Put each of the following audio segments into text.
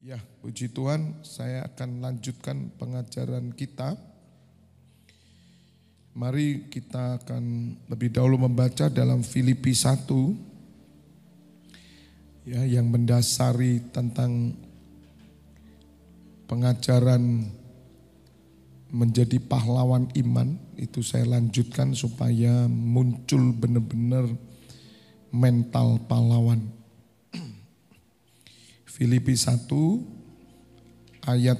Ya, puji Tuhan, saya akan lanjutkan pengajaran kita. Mari kita akan lebih dahulu membaca dalam Filipi 1 ya, yang mendasari tentang pengajaran menjadi pahlawan iman. Itu saya lanjutkan supaya muncul benar-benar mental pahlawan. Filipi 1 ayat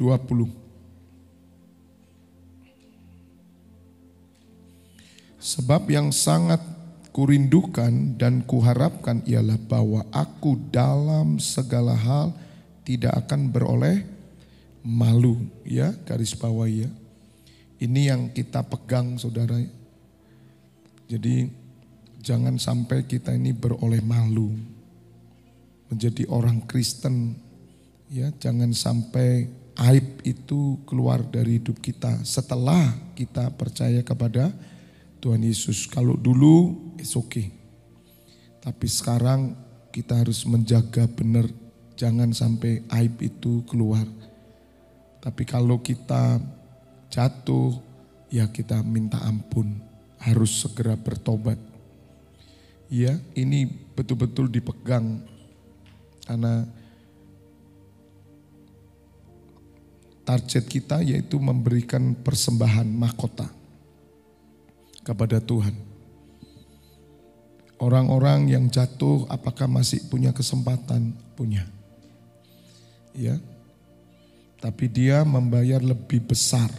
20. Sebab yang sangat kurindukan dan kuharapkan ialah bahwa aku dalam segala hal tidak akan beroleh malu. Ya, garis bawah ya. Ini yang kita pegang saudara. Jadi jangan sampai kita ini beroleh malu. Menjadi orang Kristen ya, jangan sampai aib itu keluar dari hidup kita setelah kita percaya kepada Tuhan Yesus. Kalau dulu it's okay. Tapi sekarang kita harus menjaga benar, jangan sampai aib itu keluar. Tapi kalau kita jatuh, ya kita minta ampun. Harus segera bertobat. Ya, ini betul-betul dipegang. Karena target kita yaitu memberikan persembahan mahkota kepada Tuhan. Orang-orang yang jatuh apakah masih punya kesempatan? Punya. Ya. Tapi dia membayar lebih besar.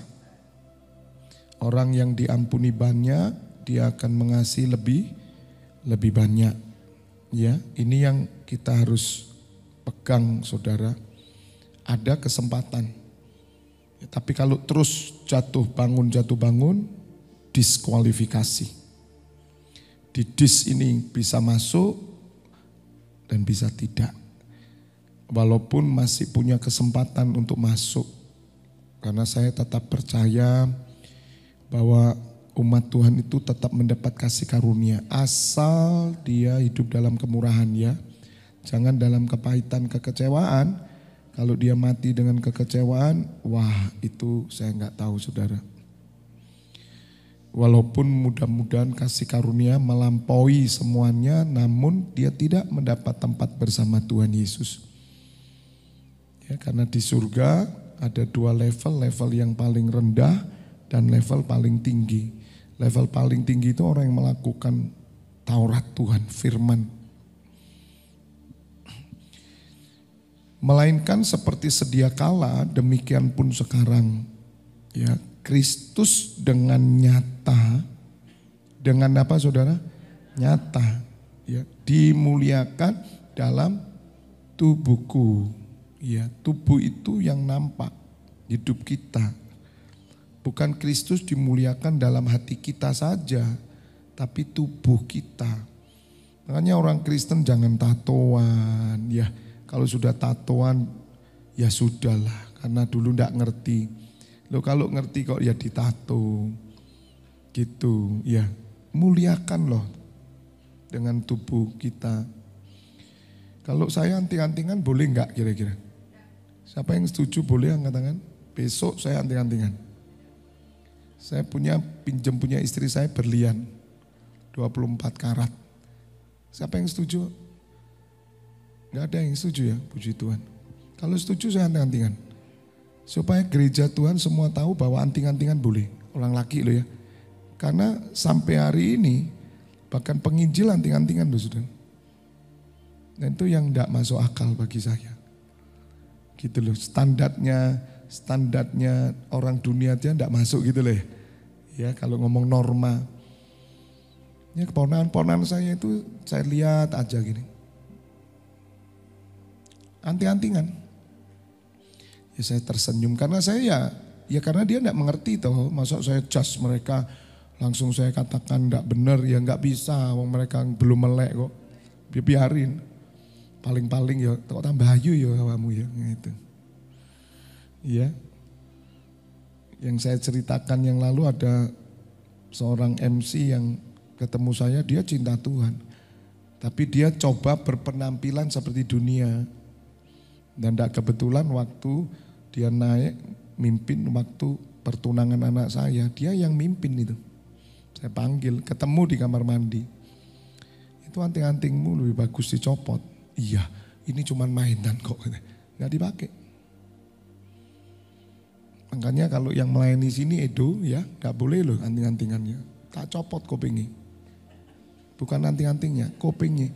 Orang yang diampuni banyak, dia akan mengasihi lebih banyak. Ya, ini yang kita harus pegang, saudara. Ada kesempatan. Ya, tapi kalau terus jatuh bangun, diskualifikasi. Di dis ini bisa masuk dan bisa tidak. Walaupun masih punya kesempatan untuk masuk. Karena saya tetap percaya bahwa umat Tuhan itu tetap mendapat kasih karunia asal dia hidup dalam kemurahan ya. Jangan dalam kepahitan, kekecewaan. Kalau dia mati dengan kekecewaan, wah itu saya nggak tahu saudara. Walaupun mudah-mudahan kasih karunia melampaui semuanya, namun dia tidak mendapat tempat bersama Tuhan Yesus. Ya, karena di surga ada dua level yang paling rendah dan level paling tinggi. Level paling tinggi itu orang yang melakukan Taurat Tuhan, firman. Melainkan seperti sedia kala, demikian pun sekarang. Ya, Kristus dengan nyata, dengan apa saudara? Nyata. Ya, dimuliakan dalam tubuhku. Ya, tubuh itu yang nampak hidup kita. Bukan Kristus dimuliakan dalam hati kita saja, tapi tubuh kita. Makanya orang Kristen jangan tatoan. Ya, kalau sudah tatoan, ya sudahlah. Karena dulu enggak ngerti. Loh kalau ngerti kok ya ditato. Gitu, ya. Muliakan loh dengan tubuh kita. Kalau saya anting-antingan boleh enggak kira-kira? Siapa yang setuju boleh angkat tangan? Besok saya anting-antingan. Saya pinjam punya istri saya berlian 24 karat. Siapa yang setuju? Gak ada yang setuju ya, puji Tuhan. Kalau setuju saya anting-antingan. Supaya gereja Tuhan semua tahu bahwa anting-antingan boleh. Orang laki loh ya. Karena sampai hari ini bahkan penginjil anting-antingan loh sudah. Dan itu yang gak masuk akal bagi saya. Gitu loh, standarnya orang dunia aja gak masuk gitu loh ya. Ya kalau ngomong norma. Ya keponakan-ponakan saya itu saya lihat aja gini. Anting-antingan. Ya saya tersenyum karena saya ya karena dia gak mengerti toh. Masa saya judge mereka langsung saya katakan gak benar ya gak bisa. Mereka belum melek kok. Biarin. Paling-paling ya kok tambah ayu ya kamu ya gitu. Ya. Yang saya ceritakan yang lalu ada seorang MC yang ketemu saya dia cinta Tuhan. Tapi dia coba berpenampilan seperti dunia. Dan tidak kebetulan waktu dia naik mimpin waktu pertunangan anak saya, dia yang mimpin itu. Saya panggil, ketemu di kamar mandi. Itu anting-antingmu lebih bagus dicopot. Iya, ini cuma mainan kok. Nggak dipakai. Makanya kalau yang melayani sini Edo ya, nggak boleh loh anting-antingannya. Tak copot kupingnya. Bukan anting-antingnya, kupingnya.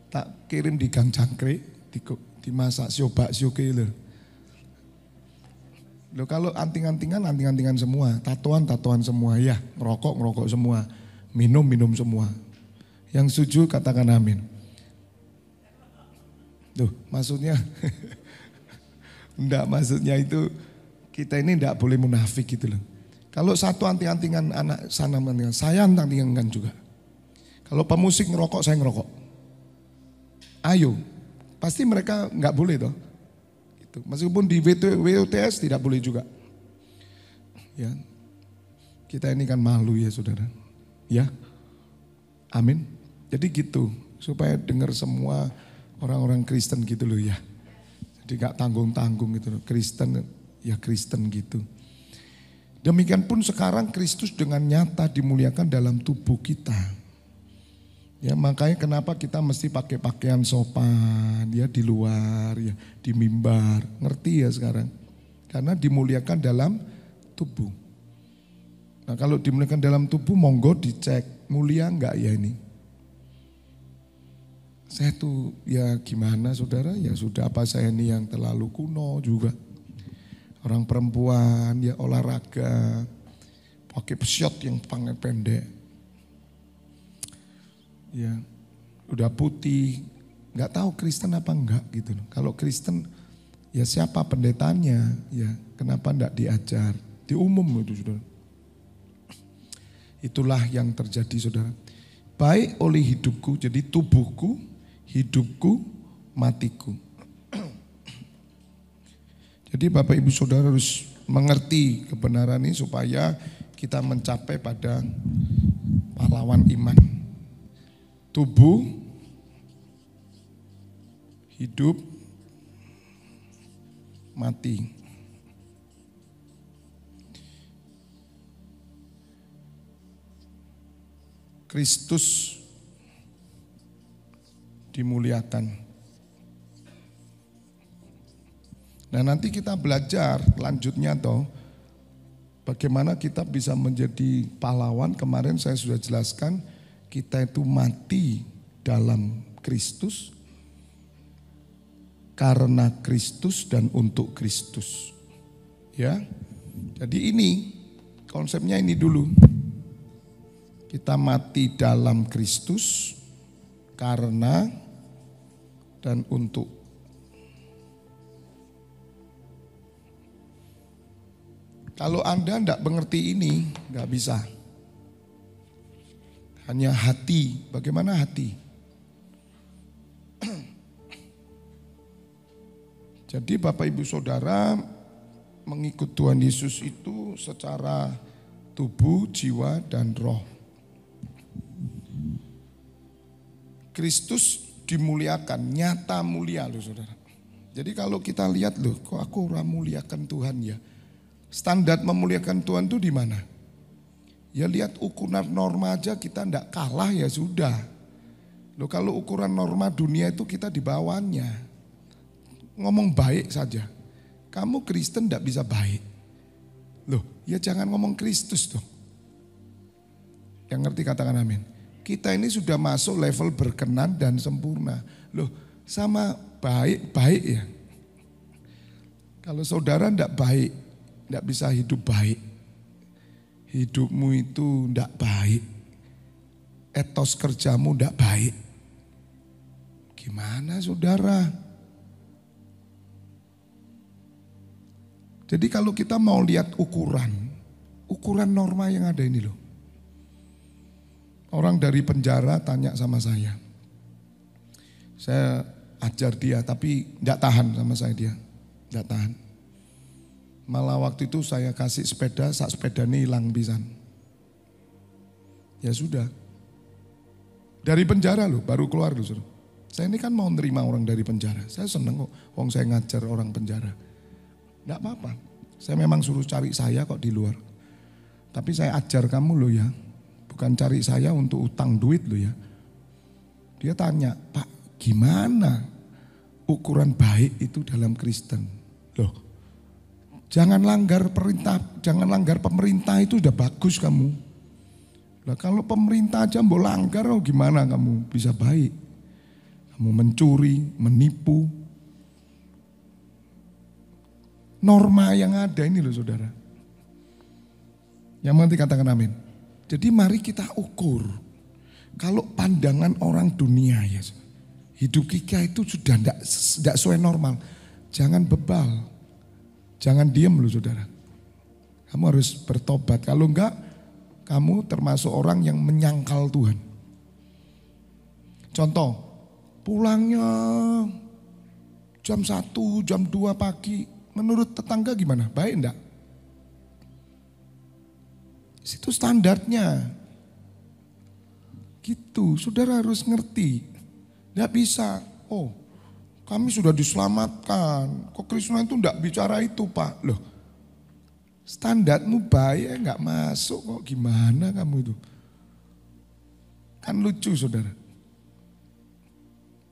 Tak kirim di gang jangkrik, dimasak siobak-sioke loh. Loh kalau anting-antingan semua, tatoan semua, ya ngerokok semua, minum semua. Yang setuju katakan amin. Tuh maksudnya, enggak maksudnya itu kita ini enggak boleh munafik gitu loh. Kalau satu anting-antingan anak sana antingan, saya anting-antingan juga. Kalau pemusik ngerokok, saya ngerokok. Ayo, pasti mereka enggak boleh toh. Meskipun di WOTS tidak boleh juga. Ya. Kita ini kan malu ya saudara. Ya. Amin. Jadi gitu. Supaya dengar semua orang-orang Kristen gitu loh ya. Jadi gak tanggung-tanggung gitu loh. Kristen ya Kristen gitu. Demikian pun sekarang Kristus dengan nyata dimuliakan dalam tubuh kita. Ya makanya kenapa kita mesti pakai pakaian sopan ya di luar ya di mimbar, ngerti ya sekarang. Karena dimuliakan dalam tubuh. Nah kalau dimuliakan dalam tubuh monggo dicek mulia enggak ya ini. Saya tuh ya gimana saudara ya sudah apa saya ini yang terlalu kuno juga. Orang perempuan ya olahraga pakai short yang pendek. Ya, udah putih, nggak tahu Kristen apa enggak gitu loh. Kalau Kristen, ya siapa pendetanya, ya kenapa enggak diajar, diumum itu saudara. Itulah yang terjadi saudara. Baik oleh hidupku, jadi tubuhku, hidupku, matiku. Jadi Bapak Ibu Saudara harus mengerti kebenaran ini supaya kita mencapai pada pahlawan iman. Tubuh, hidup, mati. Kristus dimuliakan. Nah nanti kita belajar lanjutnya toh, bagaimana kita bisa menjadi pahlawan. Kemarin saya sudah jelaskan, kita itu mati dalam Kristus, karena Kristus dan untuk Kristus. Ya, jadi ini konsepnya ini dulu. Kita mati dalam Kristus, karena dan untuk. Kalau Anda tidak mengerti ini, nggak bisa. Hanya hati, bagaimana hati? Jadi Bapak Ibu Saudara mengikut Tuhan Yesus itu secara tubuh, jiwa, dan roh. Kristus dimuliakan, nyata mulia loh saudara. Jadi kalau kita lihat loh, kok aku orang muliakan Tuhan ya. Standar memuliakan Tuhan itu di mana? Ya lihat ukuran norma aja kita enggak kalah ya sudah. Loh kalau ukuran norma dunia itu kita di bawahnya. Ngomong baik saja. Kamu Kristen enggak bisa baik. Loh ya jangan ngomong Kristus dong. Yang ngerti katakan amin. Kita ini sudah masuk level berkenan dan sempurna. Loh sama baik-baik ya. Kalau saudara enggak baik, enggak bisa hidup baik. Hidupmu itu enggak baik. Etos kerjamu enggak baik. Gimana saudara? Jadi kalau kita mau lihat ukuran norma yang ada ini loh. Orang dari penjara tanya sama saya. Saya ajar dia tapi enggak tahan sama saya dia. Enggak tahan. Malah waktu itu saya kasih sepeda, sak sepeda ini hilang pisan. Ya sudah. Dari penjara loh, baru keluar loh. Saudara. Saya ini kan mau nerima orang dari penjara. Saya seneng kok, saya ngajar orang penjara. Enggak apa-apa, saya memang suruh cari saya kok di luar. Tapi saya ajar kamu loh ya, bukan cari saya untuk utang duit loh ya. Dia tanya, Pak gimana ukuran baik itu dalam Kristen? Loh, jangan langgar perintah, jangan langgar pemerintah itu udah bagus kamu. Lah kalau pemerintah aja mau langgar, gimana kamu bisa baik? Kamu mencuri, menipu. Norma yang ada ini loh saudara. Yang nanti katakan amin. Jadi mari kita ukur. Kalau pandangan orang dunia ya, hidup kita itu sudah tidak sesuai normal. Jangan bebal, jangan diam loh saudara. Kamu harus bertobat. Kalau enggak, kamu termasuk orang yang menyangkal Tuhan. Contoh, pulangnya jam 1, jam 2 pagi. Menurut tetangga gimana? Baik enggak? Itu standarnya. Gitu, saudara harus ngerti. Enggak bisa, kami sudah diselamatkan. Kok Kristen itu enggak bicara itu Pak? Loh, standarmu baik enggak masuk kok, gimana kamu itu? Kan lucu saudara.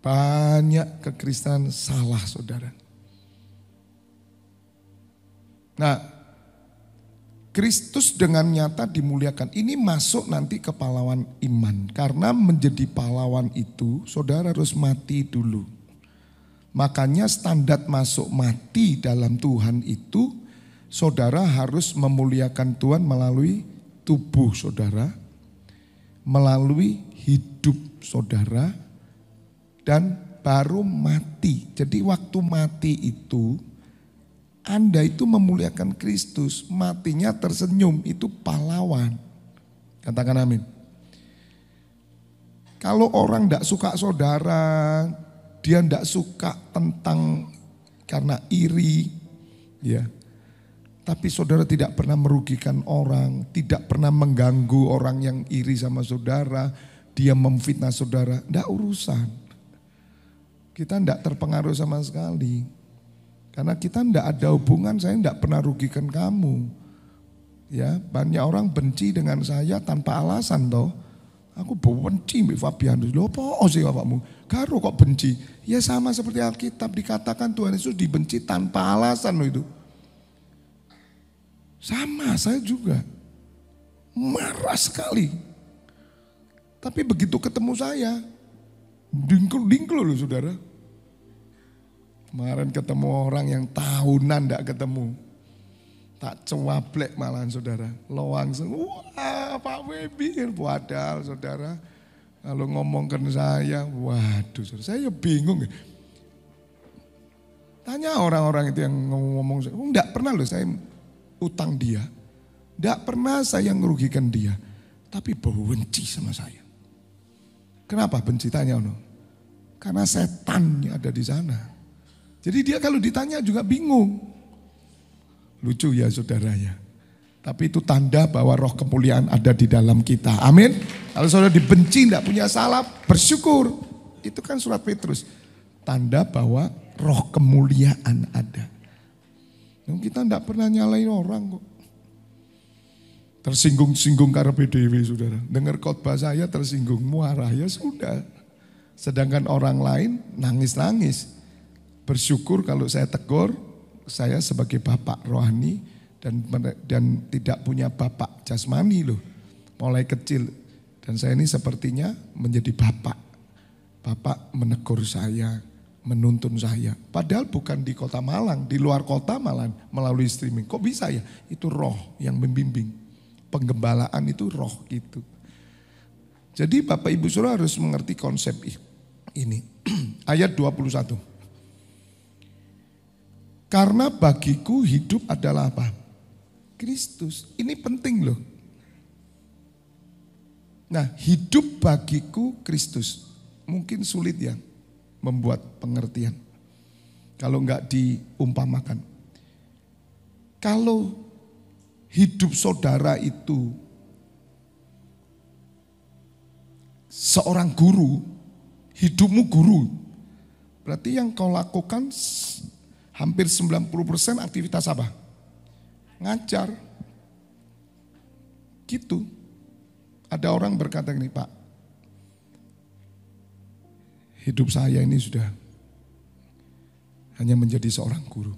Banyak kekristenan salah saudara. Nah, Kristus dengan nyata dimuliakan. Ini masuk nanti ke pahlawan iman. Karena menjadi pahlawan itu saudara harus mati dulu. Makanya standar masuk mati dalam Tuhan itu saudara harus memuliakan Tuhan melalui tubuh saudara, melalui hidup saudara, dan baru mati. Jadi waktu mati itu Anda itu memuliakan Kristus, matinya tersenyum, itu pahlawan. Katakan amin. Kalau orang tidak suka saudara, dia tidak suka tentang karena iri, ya. Tapi saudara tidak pernah merugikan orang, tidak pernah mengganggu orang yang iri sama saudara, dia memfitnah saudara, tidak urusan. Kita tidak terpengaruh sama sekali. Karena kita tidak ada hubungan, saya tidak pernah rugikan kamu. Ya, banyak orang benci dengan saya tanpa alasan toh. Aku benci Mbak Fabianus. Loh apa sih bapakmu? Karo kok benci? Ya sama seperti Alkitab dikatakan Tuhan Yesus dibenci tanpa alasan loh itu. Sama saya juga. Marah sekali. Tapi begitu ketemu saya, dingkul loh saudara. Kemarin ketemu orang yang tahunan tidak ketemu. Tak cewablek malahan saudara. Loang semua, wah Pak Webi. Padahal saudara, kalau ngomongkan saya, waduh saudara, saya bingung. Tanya orang-orang itu yang ngomong, enggak pernah loh saya utang dia. Enggak pernah saya ngerugikan dia. Tapi benci sama saya. Kenapa benci? Tanya ono. Karena setannya ada di sana. Jadi dia kalau ditanya juga bingung. Lucu ya saudaranya. Tapi itu tanda bahwa roh kemuliaan ada di dalam kita. Amin. Kalau saudara dibenci tidak punya salah, bersyukur. Itu kan surat Petrus. Tanda bahwa roh kemuliaan ada. Kita tidak pernah nyalain orang kok. Tersinggung-singgung karepe dhewe saudara. Dengar khotbah saya tersinggung, muarah ya sudah. Sedangkan orang lain nangis-nangis. Bersyukur kalau saya tegur, saya sebagai bapak rohani dan tidak punya bapak jasmani loh. Mulai kecil dan saya ini sepertinya menjadi bapak. Bapak menegur saya, menuntun saya. Padahal bukan di kota Malang, di luar kota malah melalui streaming. Kok bisa ya? Itu roh yang membimbing. Penggembalaan itu roh gitu. Jadi Bapak Ibu Saudara harus mengerti konsep ini. Ayat 21. Karena bagiku hidup adalah apa? Kristus. Ini penting loh. Nah, hidup bagiku Kristus. Mungkin sulit ya membuat pengertian. Kalau enggak diumpamakan. Kalau hidup saudara itu seorang guru, hidupmu guru. Berarti yang kau lakukan hampir 90% aktivitas apa? Ngajar. Gitu. Ada orang berkata gini, Pak, hidup saya ini sudah hanya menjadi seorang guru.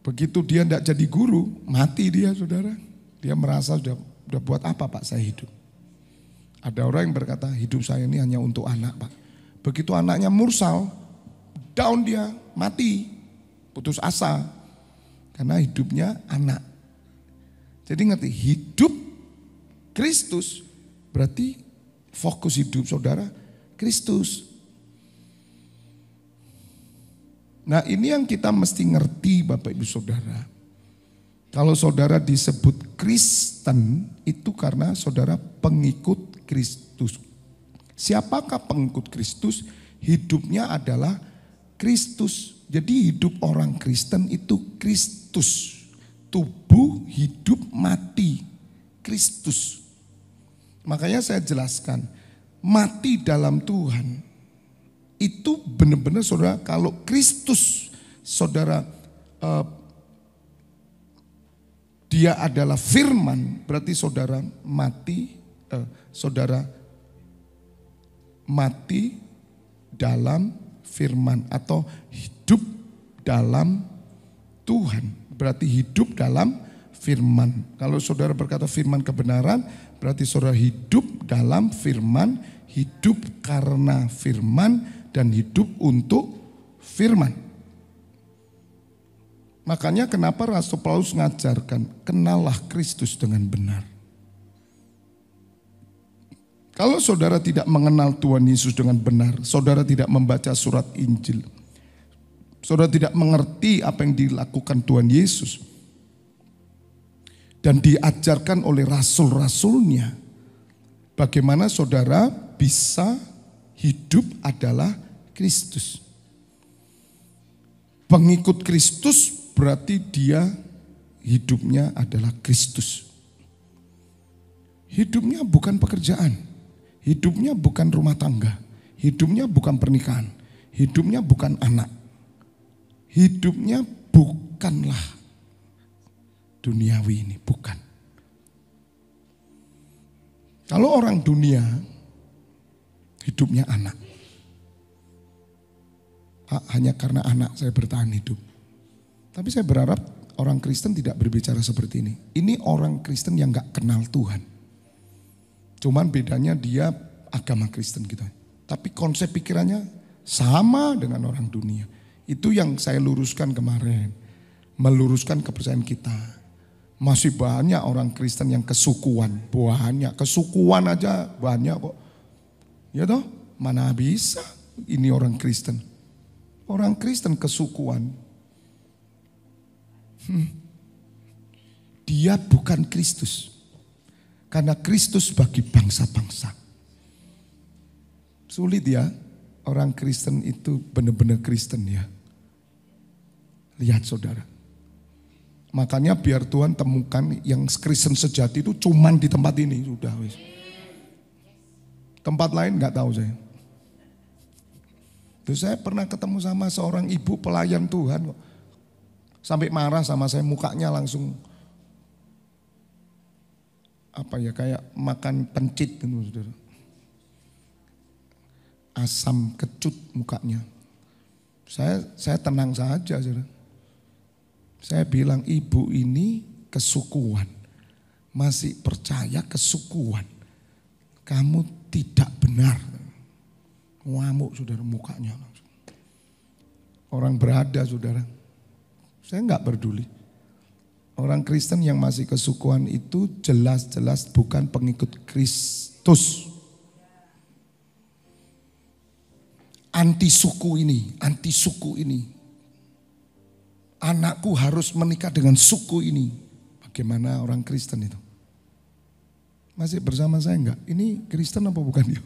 Begitu dia tidak jadi guru, mati dia, saudara. Dia merasa sudah buat apa Pak saya hidup. Ada orang yang berkata hidup saya ini hanya untuk anak Pak. Begitu anaknya mursal, down dia, mati, putus asa. Karena hidupnya anak. Jadi ngerti, hidup Kristus berarti fokus hidup saudara Kristus. Nah ini yang kita mesti ngerti Bapak Ibu Saudara. Kalau saudara disebut Kristen itu karena saudara pengikut Kristus. Siapakah pengikut Kristus? Hidupnya adalah Kristus. Jadi hidup orang Kristen itu Kristus. Tubuh, hidup, mati. Kristus. Makanya saya jelaskan, mati dalam Tuhan itu benar-benar saudara, kalau Kristus saudara dia adalah firman, berarti saudara mati dalam firman atau hidup dalam Tuhan. Berarti hidup dalam firman. Kalau saudara berkata firman kebenaran, berarti saudara hidup dalam firman, hidup karena firman, dan hidup untuk firman. Makanya kenapa Rasul Paulus mengajarkan, kenallah Kristus dengan benar. Kalau saudara tidak mengenal Tuhan Yesus dengan benar, saudara tidak membaca surat Injil, saudara tidak mengerti apa yang dilakukan Tuhan Yesus, dan diajarkan oleh rasul-rasulnya, bagaimana saudara bisa hidup adalah Kristus. Pengikut Kristus berarti dia hidupnya adalah Kristus. Hidupnya bukan pekerjaan, hidupnya bukan rumah tangga, hidupnya bukan pernikahan, hidupnya bukan anak. Hidupnya bukanlah duniawi ini, bukan. Kalau orang dunia hidupnya anak. Pak, hanya karena anak saya bertahan hidup. Tapi saya berharap orang Kristen tidak berbicara seperti ini. Ini orang Kristen yang gak kenal Tuhan. Cuman bedanya dia agama Kristen gitu. Tapi konsep pikirannya sama dengan orang dunia. Itu yang saya luruskan kemarin. Meluruskan kepercayaan kita. Masih banyak orang Kristen yang kesukuan. Banyak, kesukuan aja banyak kok. Ya toh, mana bisa ini orang Kristen. Orang Kristen kesukuan. Dia bukan Kristus. Karena Kristus bagi bangsa-bangsa. Sulit ya, orang Kristen itu benar-benar Kristen ya. Lihat saudara. Makanya biar Tuhan temukan yang Kristen sejati itu cuman di tempat ini. Sudah wis. Tempat lain gak tahu saya. Terus saya pernah ketemu sama seorang ibu pelayan Tuhan kok. Sampai marah sama saya, mukanya langsung apa ya, kayak makan pencit gitu saudara. Asam kecut mukanya. Saya tenang saja saudara. Saya bilang ibu ini kesukuan. Masih percaya kesukuan. Kamu tidak benar. Ngamuk saudara mukanya langsung. Orang berada saudara. Saya enggak peduli. Orang Kristen yang masih kesukuan itu jelas-jelas bukan pengikut Kristus. Anti suku ini. Anakku harus menikah dengan suku ini. Bagaimana orang Kristen itu? Masih bersama saya enggak? Ini Kristen apa bukan dia?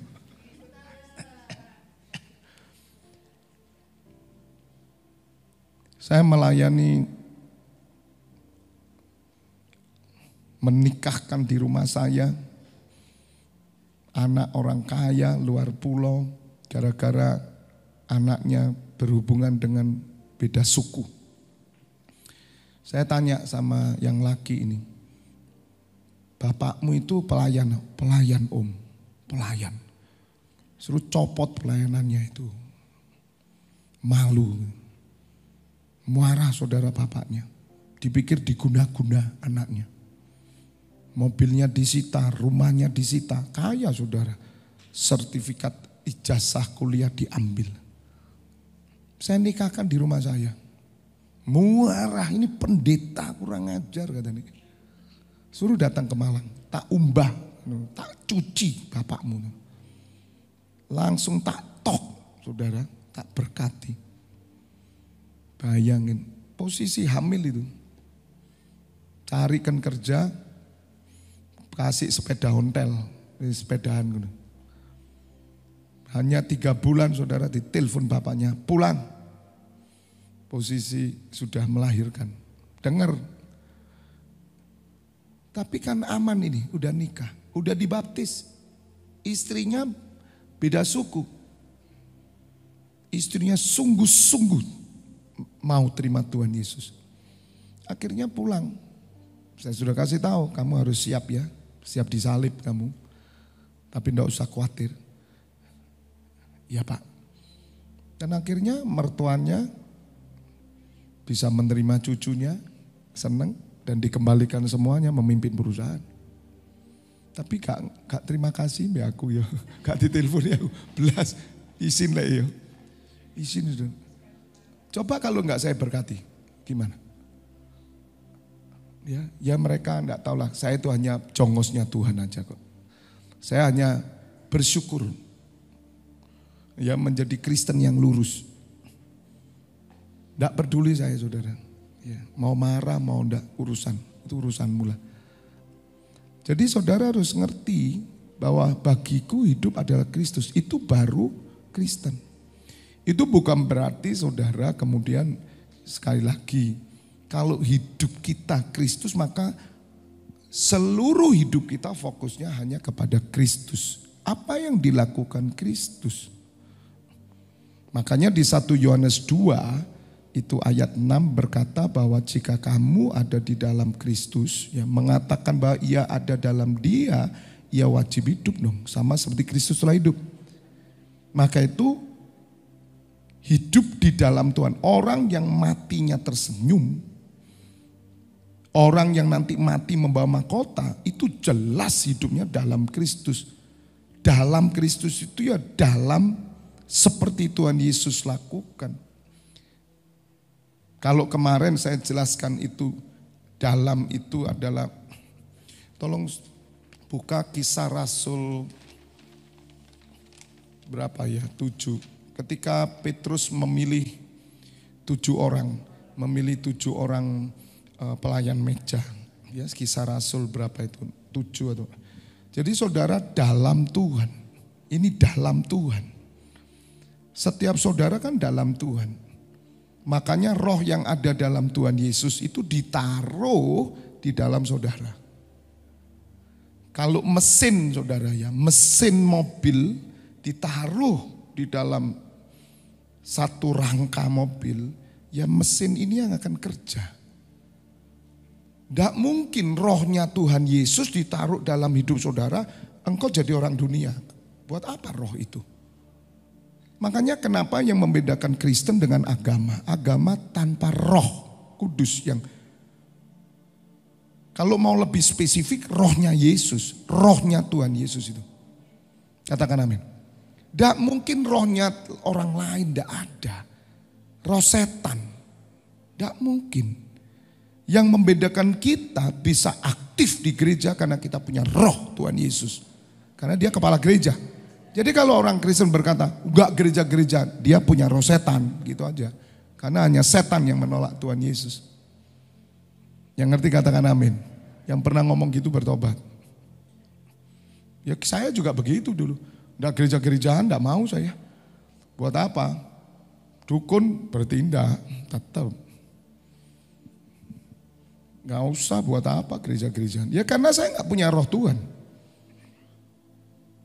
Saya melayani menikahkan di rumah saya anak orang kaya luar pulau gara-gara anaknya berhubungan dengan beda suku. Saya tanya sama yang laki ini, bapakmu itu pelayan om, pelayan. Suruh copot pelayanannya itu. Malu. Marah saudara bapaknya. Dipikir diguna-guna anaknya. Mobilnya disita, rumahnya disita. Kaya saudara. Sertifikat ijazah kuliah diambil. Saya nikahkan di rumah saya. Marah, ini pendeta kurang ajar katanya. Suruh datang ke Malang. Tak umbah, tak cuci bapakmu. Langsung tak tok saudara. Tak berkati. Bayangin posisi hamil itu. Carikan kerja, kasih sepeda ontel, sepedaan gitu. Hanya 3 bulan saudara ditelepon bapaknya, pulang. Posisi sudah melahirkan. Dengar. Tapi kan aman ini, udah nikah, udah dibaptis. Istrinya beda suku. Istrinya sungguh-sungguh mau terima Tuhan Yesus. Akhirnya pulang. Saya sudah kasih tahu, kamu harus siap ya. Siap disalib kamu. Tapi enggak usah khawatir. Ya Pak. Dan akhirnya mertuanya bisa menerima cucunya, senang dan dikembalikan semuanya memimpin perusahaan. Tapi gak terima kasih ya aku ya. Gak ditelepon ya aku. Belas izin lah ya. Izin sudah. Coba kalau enggak saya berkati, gimana? Ya mereka enggak tahu lah. Saya itu hanya jongosnya Tuhan aja kok. Saya hanya bersyukur. Ya menjadi Kristen yang lurus. Enggak peduli saya saudara. Ya, mau marah mau enggak urusan. Itu urusanmu lah. Jadi saudara harus ngerti bahwa bagiku hidup adalah Kristus. Itu baru Kristen. Itu bukan berarti saudara kemudian sekali lagi kalau hidup kita Kristus maka seluruh hidup kita fokusnya hanya kepada Kristus. Apa yang dilakukan Kristus? Makanya di 1 Yohanes 2 itu ayat 6 berkata bahwa jika kamu ada di dalam Kristus, ya mengatakan bahwa ia ada dalam Dia, ia wajib hidup dong, sama seperti Kristus telah hidup. Maka itu hidup di dalam Tuhan. Orang yang matinya tersenyum, orang yang nanti mati membawa mahkota, itu jelas hidupnya dalam Kristus. Dalam Kristus itu ya dalam seperti Tuhan Yesus lakukan. Kalau kemarin saya jelaskan itu, dalam itu adalah, tolong buka Kisah Rasul berapa ya, 7. Ketika Petrus memilih 7 orang, pelayan meja. Ya, Kisah Rasul berapa itu? 7 atau. Jadi saudara dalam Tuhan. Ini dalam Tuhan. Setiap saudara kan dalam Tuhan. Makanya roh yang ada dalam Tuhan Yesus itu ditaruh di dalam saudara. Kalau mesin saudara ya, mesin mobil ditaruh di dalam satu rangka mobil, ya mesin ini yang akan kerja. Tidak mungkin rohnya Tuhan Yesus ditaruh dalam hidup saudara, engkau jadi orang dunia. Buat apa roh itu? Makanya kenapa yang membedakan Kristen dengan agama? Agama tanpa roh kudus yang, kalau mau lebih spesifik, rohnya Yesus, rohnya Tuhan Yesus itu. Katakan amin. Tidak mungkin rohnya orang lain, tidak ada. Roh setan, tidak mungkin. Yang membedakan kita bisa aktif di gereja karena kita punya roh Tuhan Yesus. Karena dia kepala gereja. Jadi kalau orang Kristen berkata, enggak gereja-gereja, dia punya roh setan, gitu aja. Karena hanya setan yang menolak Tuhan Yesus. Yang ngerti katakan amin. Yang pernah ngomong gitu bertobat. Ya saya juga begitu dulu. Enggak gereja-gerejaan, enggak mau saya. Buat apa? Dukun bertindak, tetap. Enggak usah buat apa gereja-gerejaan. Ya karena saya enggak punya roh Tuhan.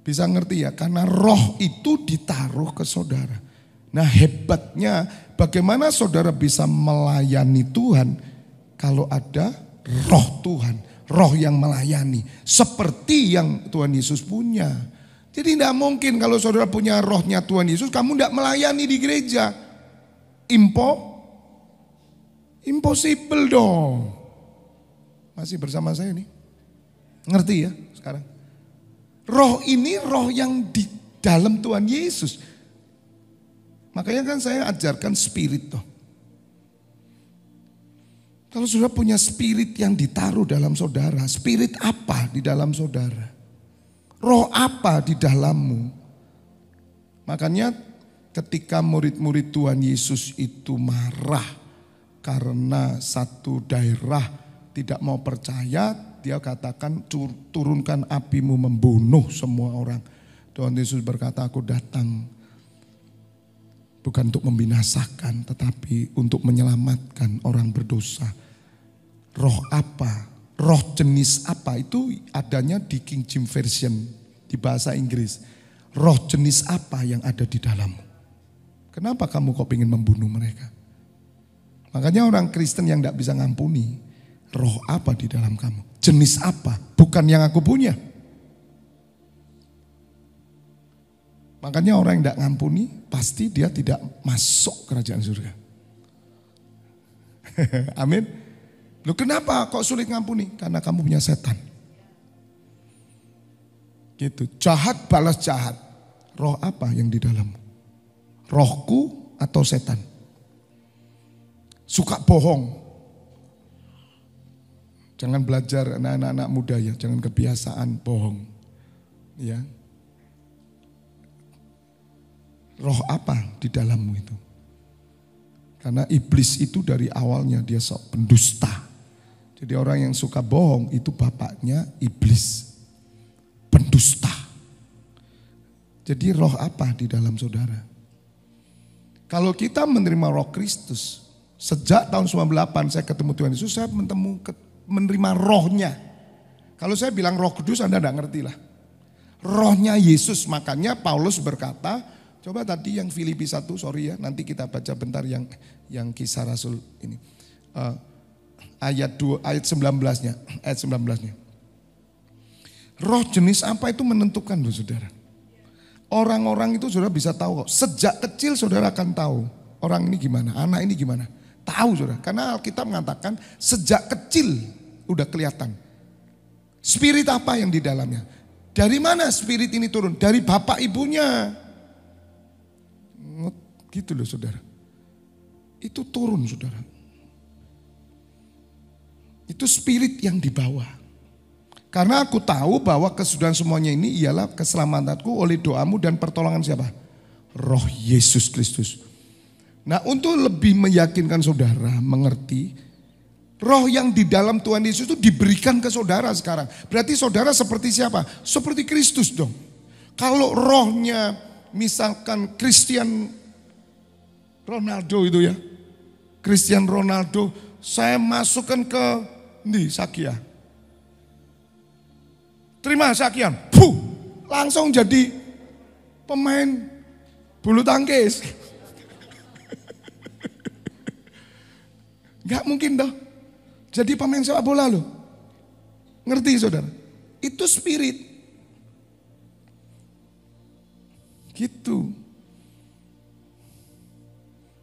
Bisa ngerti ya? Karena roh itu ditaruh ke saudara. Nah hebatnya bagaimana saudara bisa melayani Tuhan kalau ada roh Tuhan. Roh yang melayani. Seperti yang Tuhan Yesus punya. Jadi tidak mungkin kalau saudara punya rohnya Tuhan Yesus, kamu tidak melayani di gereja. Impossible dong. Masih bersama saya nih. Ngerti ya sekarang? Roh ini roh yang di dalam Tuhan Yesus. Makanya kan saya ajarkan spirit toh. Kalau saudara punya spirit yang ditaruh dalam saudara, spirit apa di dalam saudara? Roh apa di dalammu? Makanya ketika murid-murid Tuhan Yesus itu marah karena satu daerah tidak mau percaya, dia katakan turunkan apimu membunuh semua orang. Tuhan Yesus berkata, aku datang bukan untuk membinasakan tetapi untuk menyelamatkan orang berdosa. Roh apa? Roh jenis apa? Itu adanya di King James Version di bahasa Inggris. Roh jenis apa yang ada di dalammu? Kenapa kamu kok ingin membunuh mereka? Makanya orang Kristen yang tidak bisa ngampuni, roh apa di dalam kamu? Jenis apa? Bukan yang aku punya. Makanya orang yang tidak ngampuni, pasti dia tidak masuk kerajaan surga. Amin. Loh kenapa kok sulit ngampuni? Karena kamu punya setan. Gitu. Jahat balas jahat. Roh apa yang di dalammu? Rohku atau setan? Suka bohong. Jangan belajar anak-anak muda ya, jangan kebiasaan bohong. Ya. Roh apa di dalammu itu? Karena iblis itu dari awalnya dia sok pendusta. Jadi orang yang suka bohong itu bapaknya iblis. Pendusta. Jadi roh apa di dalam saudara? Kalau kita menerima roh Kristus, sejak tahun 98 saya ketemu Tuhan Yesus, saya menerima rohnya. Kalau saya bilang roh kudus Anda tidak ngerti lah. Rohnya Yesus, makanya Paulus berkata, coba tadi yang Filipi 1, sorry ya, nanti kita baca bentar yang kisah Rasul ini. Ayat 19-nya. Roh jenis apa itu menentukan loh saudara. Orang-orang itu saudara bisa tahu kok. Sejak kecil saudara akan tahu. Orang ini gimana, anak ini gimana. Tahu saudara. Karena Alkitab mengatakan sejak kecil udah kelihatan. Spirit apa yang di dalamnya. Dari mana spirit ini turun? Dari bapak ibunya. Gitu loh saudara. Itu turun saudara. Itu spirit yang dibawa. Karena aku tahu bahwa kesudahan semuanya ini ialah keselamatanku oleh doamu dan pertolongan siapa? Roh Yesus Kristus. Nah untuk lebih meyakinkan saudara mengerti, roh yang di dalam Tuhan Yesus itu diberikan ke saudara sekarang. Berarti saudara seperti siapa? Seperti Kristus dong. Kalau rohnya misalkan Cristiano Ronaldo itu ya. Cristiano Ronaldo saya masukkan ke Sakia. Terima Sakian. Langsung jadi pemain bulu tangkis. Gak mungkin dong. Jadi pemain sepak bola loh. Ngerti saudara? Itu spirit. Gitu.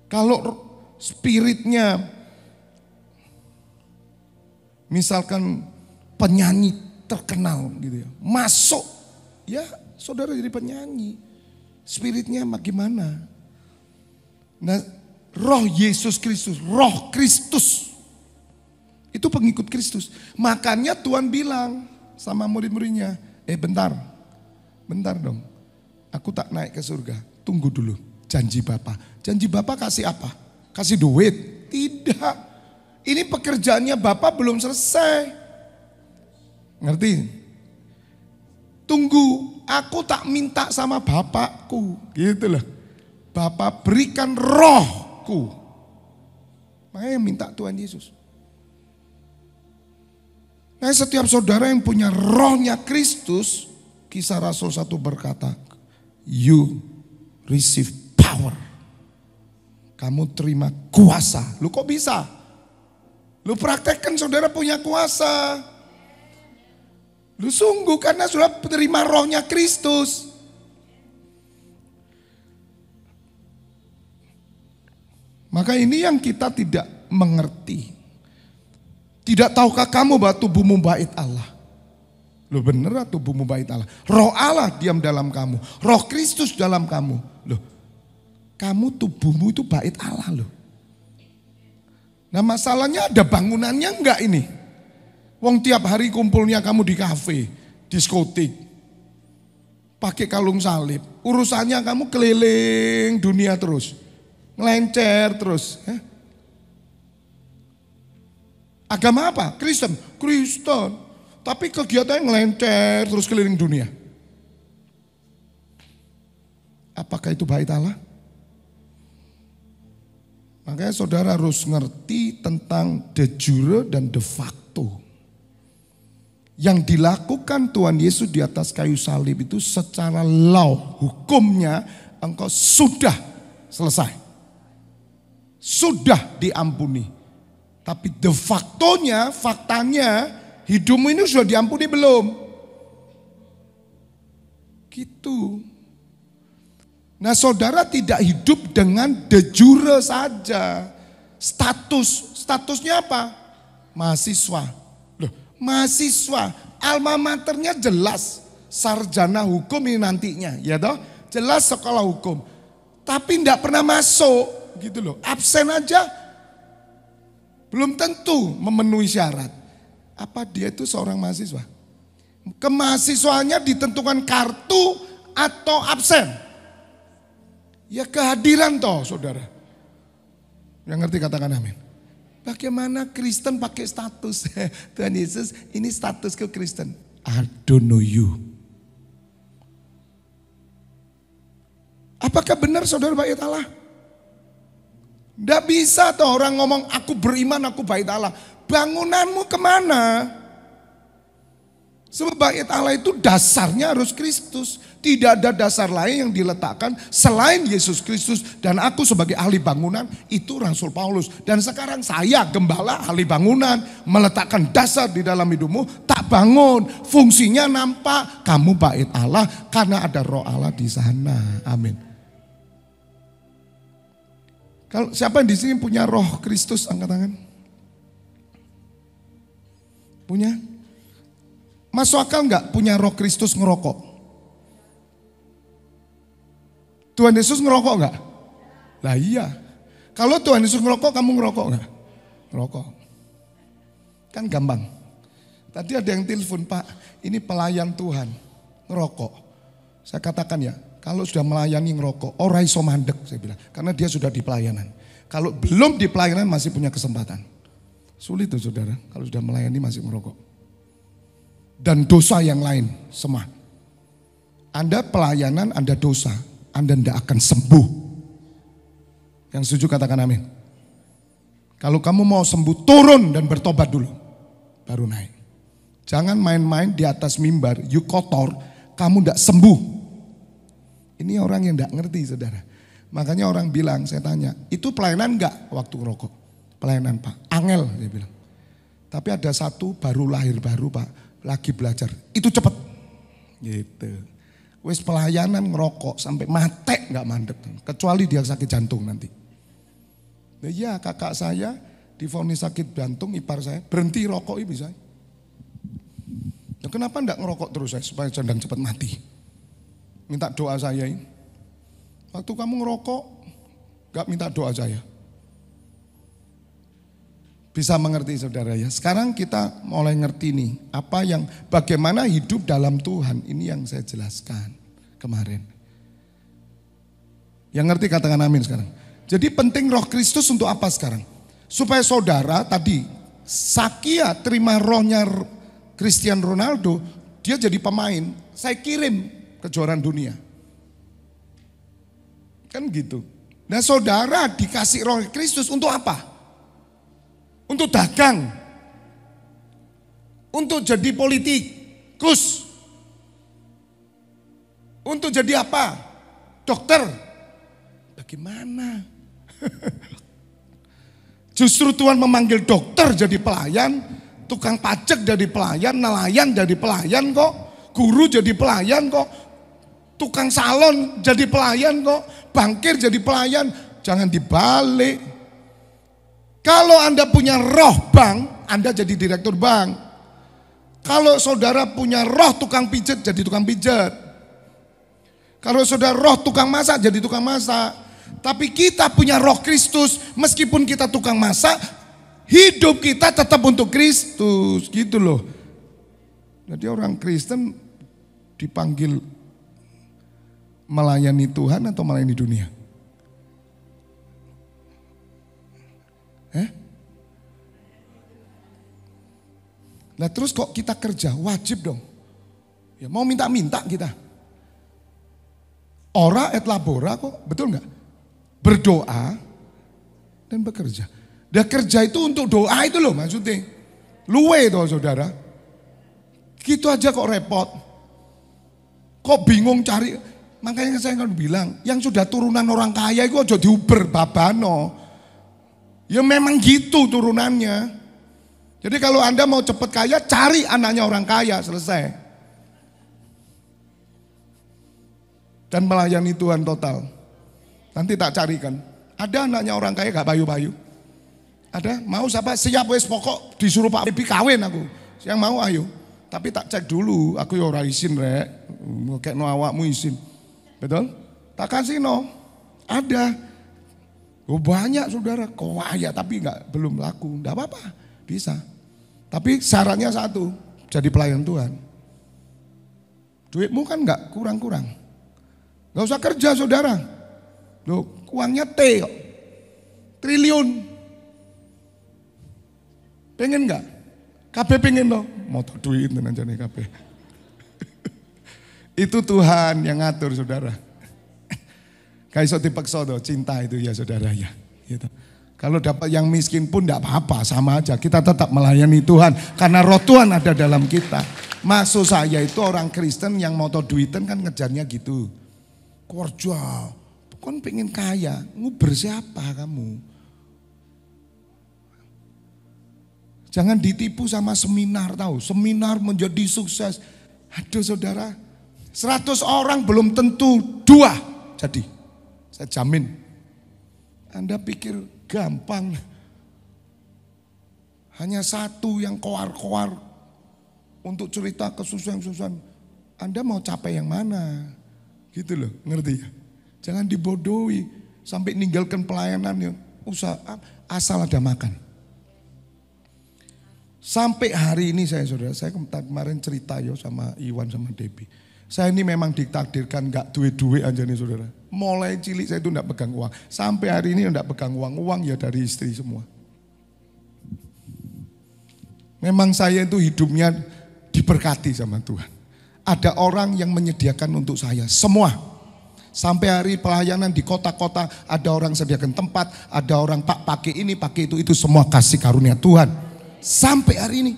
Kalau spiritnya misalkan penyanyi terkenal gitu ya. Masuk ya saudara jadi penyanyi. Spiritnya bagaimana? Nah roh Yesus Kristus, roh Kristus. Itu pengikut Kristus. Makanya Tuhan bilang sama murid-muridnya, bentar dong. Aku tak naik ke surga, tunggu dulu janji Bapa. Janji Bapa kasih apa? Kasih duit? Tidak. Ini pekerjaannya Bapa belum selesai. Ngerti? Tunggu, aku tak minta sama Bapakku. Gitu loh. Bapa berikan rohku. Makanya minta Tuhan Yesus. Nah setiap saudara yang punya rohnya Kristus, Kisah Rasul 1 berkata, you receive power. Kamu terima kuasa. Lu kok bisa? Lu praktekkan saudara punya kuasa. Lu sungguh karena sudah menerima rohnya Kristus. Maka ini yang kita tidak mengerti. Tidak tahukah kamu bahwa tubuhmu bait Allah? Loh bener tubuhmu bait Allah. Roh Allah diam dalam kamu. Roh Kristus dalam kamu. Loh, kamu tubuhmu itu bait Allah loh. Nah masalahnya ada bangunannya enggak ini? Wong tiap hari kumpulnya kamu di kafe, diskotik, pakai kalung salib. Urusannya kamu keliling dunia terus, ngelencer terus. Agama apa? Kristen. Kristen. Tapi kegiatannya ngelencer terus keliling dunia. Apakah itu bait Allah? Makanya saudara harus ngerti tentang de jure dan de facto. Yang dilakukan Tuhan Yesus di atas kayu salib itu secara law, hukumnya engkau sudah selesai. Sudah diampuni. Tapi de factonya, faktanya hidupmu ini sudah diampuni belum? Gitu. Nah saudara tidak hidup dengan de jure saja. Statusnya apa? Mahasiswa. Loh, mahasiswa, alma maternya jelas. Sarjana hukum ini nantinya, ya toh? Jelas sekolah hukum. Tapi tidak pernah masuk, gitu loh. Absen aja, belum tentu memenuhi syarat. Apa dia itu seorang mahasiswa? Kemahasiswaannya ditentukan kartu atau absen. Ya kehadiran toh saudara. Yang ngerti katakan amin. Bagaimana Kristen pakai status? Tuhan Yesus ini statusku Kristen. I don't know you. Apakah benar saudara bait Allah? Tidak bisa toh orang ngomong aku beriman aku bait Allah. Bangunanmu kemana? Sebab bait Allah itu dasarnya harus Kristus. Tidak ada dasar lain yang diletakkan selain Yesus Kristus. Dan aku sebagai ahli bangunan itu Rasul Paulus. Dan sekarang saya gembala ahli bangunan. Meletakkan dasar di dalam hidupmu. Tak bangun. Fungsinya nampak kamu bait Allah. Karena ada roh Allah di sana. Amin. Kalau siapa di sini punya roh Kristus angkat tangan? Punya? Masuk akal enggak punya roh Kristus ngerokok? Tuhan Yesus ngerokok enggak? Lah iya. Kalau Tuhan Yesus ngerokok, kamu ngerokok enggak? Ngerokok. Kan gampang. Tadi ada yang telepon, Pak, ini pelayan Tuhan, ngerokok. Saya katakan ya, kalau sudah melayani ngerokok, ora iso mandek saya bilang. Karena dia sudah di pelayanan. Kalau belum di pelayanan masih punya kesempatan. Sulit tuh saudara, kalau sudah melayani masih ngerokok. Dan dosa yang lain semua. Anda pelayanan, Anda dosa, Anda tidak akan sembuh. Yang setuju katakan amin. Kalau kamu mau sembuh, turun dan bertobat dulu, baru naik. Jangan main-main di atas mimbar, you kotor, kamu tidak sembuh. Ini orang yang tidak ngerti saudara. Makanya orang bilang, saya tanya, itu pelayanan enggak waktu ngerokok? Pelayanan Pak, angel dia bilang. Tapi ada satu baru lahir baru Pak. Lagi belajar, itu cepet gitu. Wes pelayanan ngerokok sampai mate nggak mandek, kecuali dia sakit jantung nanti. Nah, iya kakak saya divonis sakit jantung, ipar saya berhenti rokok bisa. Ya, kenapa enggak ngerokok terus saya supaya jangan cepat mati? Minta doa saya ini. Waktu kamu ngerokok nggak minta doa saya. Bisa mengerti saudara ya. Sekarang kita mulai ngerti nih bagaimana hidup dalam Tuhan. Ini yang saya jelaskan kemarin. Yang ngerti katakan amin sekarang. Jadi penting roh Kristus untuk apa sekarang? Supaya saudara tadi Sakia terima rohnya Cristiano Ronaldo, dia jadi pemain. Saya kirim kejuaraan dunia. Kan gitu. Nah saudara dikasih roh Kristus untuk apa? Untuk dagang, untuk jadi politikus, Untuk jadi apa? Dokter. Bagaimana? Justru Tuhan memanggil dokter jadi pelayan, tukang pajak jadi pelayan, nelayan jadi pelayan kok, guru jadi pelayan kok, tukang salon jadi pelayan kok, bankir jadi pelayan. Jangan dibalik. Kalau Anda punya roh bank, Anda jadi direktur bank. Kalau saudara punya roh tukang pijat, jadi tukang pijat. Kalau saudara roh tukang masak, jadi tukang masak. Tapi kita punya roh Kristus, meskipun kita tukang masak, hidup kita tetap untuk Kristus, gitu loh. Jadi orang Kristen dipanggil melayani Tuhan atau melayani dunia? Nah terus kok kita kerja, wajib dong. Ya mau minta-minta kita. Ora et labora kok, betul nggak? Berdoa dan bekerja. Dia kerja itu untuk doa itu loh maksudnya. Luwe toh saudara. Gitu aja kok repot. Kok bingung cari. Makanya saya kan bilang, yang sudah turunan orang kaya itu aja diuber babano. Ya memang gitu turunannya. Jadi kalau Anda mau cepat kaya, cari anaknya orang kaya, selesai. Dan melayani Tuhan total. Nanti tak carikan. Ada anaknya orang kaya gak bayu-bayu? Ada? Mau siapa? Siap wes pokok disuruh Pak Bibi kawin aku. Yang mau ayo. Tapi tak cek dulu, aku ya ora izin rek. Kayak no awakmu izin. Betul? Tak kasih no. Ada. Oh banyak saudara, kaya tapi belum laku. Enggak apa-apa, bisa. Tapi syaratnya satu, jadi pelayan Tuhan. Duitmu kan enggak kurang-kurang. Enggak usah kerja saudara. Loh, uangnya T kok. Triliun. Pengen enggak? KB pengen loh. Mau duit aja nih KB. Itu Tuhan yang ngatur saudara. Kayak iso dipaksa doh, cinta itu ya saudara ya. Gitu. Kalau dapat yang miskin pun enggak apa-apa, sama aja. Kita tetap melayani Tuhan karena roh Tuhan ada dalam kita. Maksud saya itu orang Kristen yang mau duitan kan ngejarnya gitu. Kerja, kan pengen kaya, nguber siapa kamu? Jangan ditipu sama seminar tahu, seminar menjadi sukses. Aduh saudara, 100 orang belum tentu 2 jadi. Saya jamin. Anda pikir gampang. Hanya 1 yang koar-koar untuk cerita kesusahan-kesusahan. Anda mau capai yang mana? Gitu loh, ngerti ya? Jangan dibodohi sampai ninggalkan pelayanan ya. Usaha asal ada makan. Sampai hari ini saya kemarin cerita ya sama Iwan sama Debbie. Saya ini memang ditakdirkan gak duit-duit aja nih saudara. Mulai cilik saya itu gak pegang uang. Sampai hari ini gak pegang uang. Uang ya dari istri semua. Memang saya itu hidupnya diberkati sama Tuhan. Ada orang yang menyediakan untuk saya semua. Sampai hari pelayanan di kota-kota ada orang sediakan tempat, ada orang pak pakai ini, pakai itu semua kasih karunia Tuhan. Sampai hari ini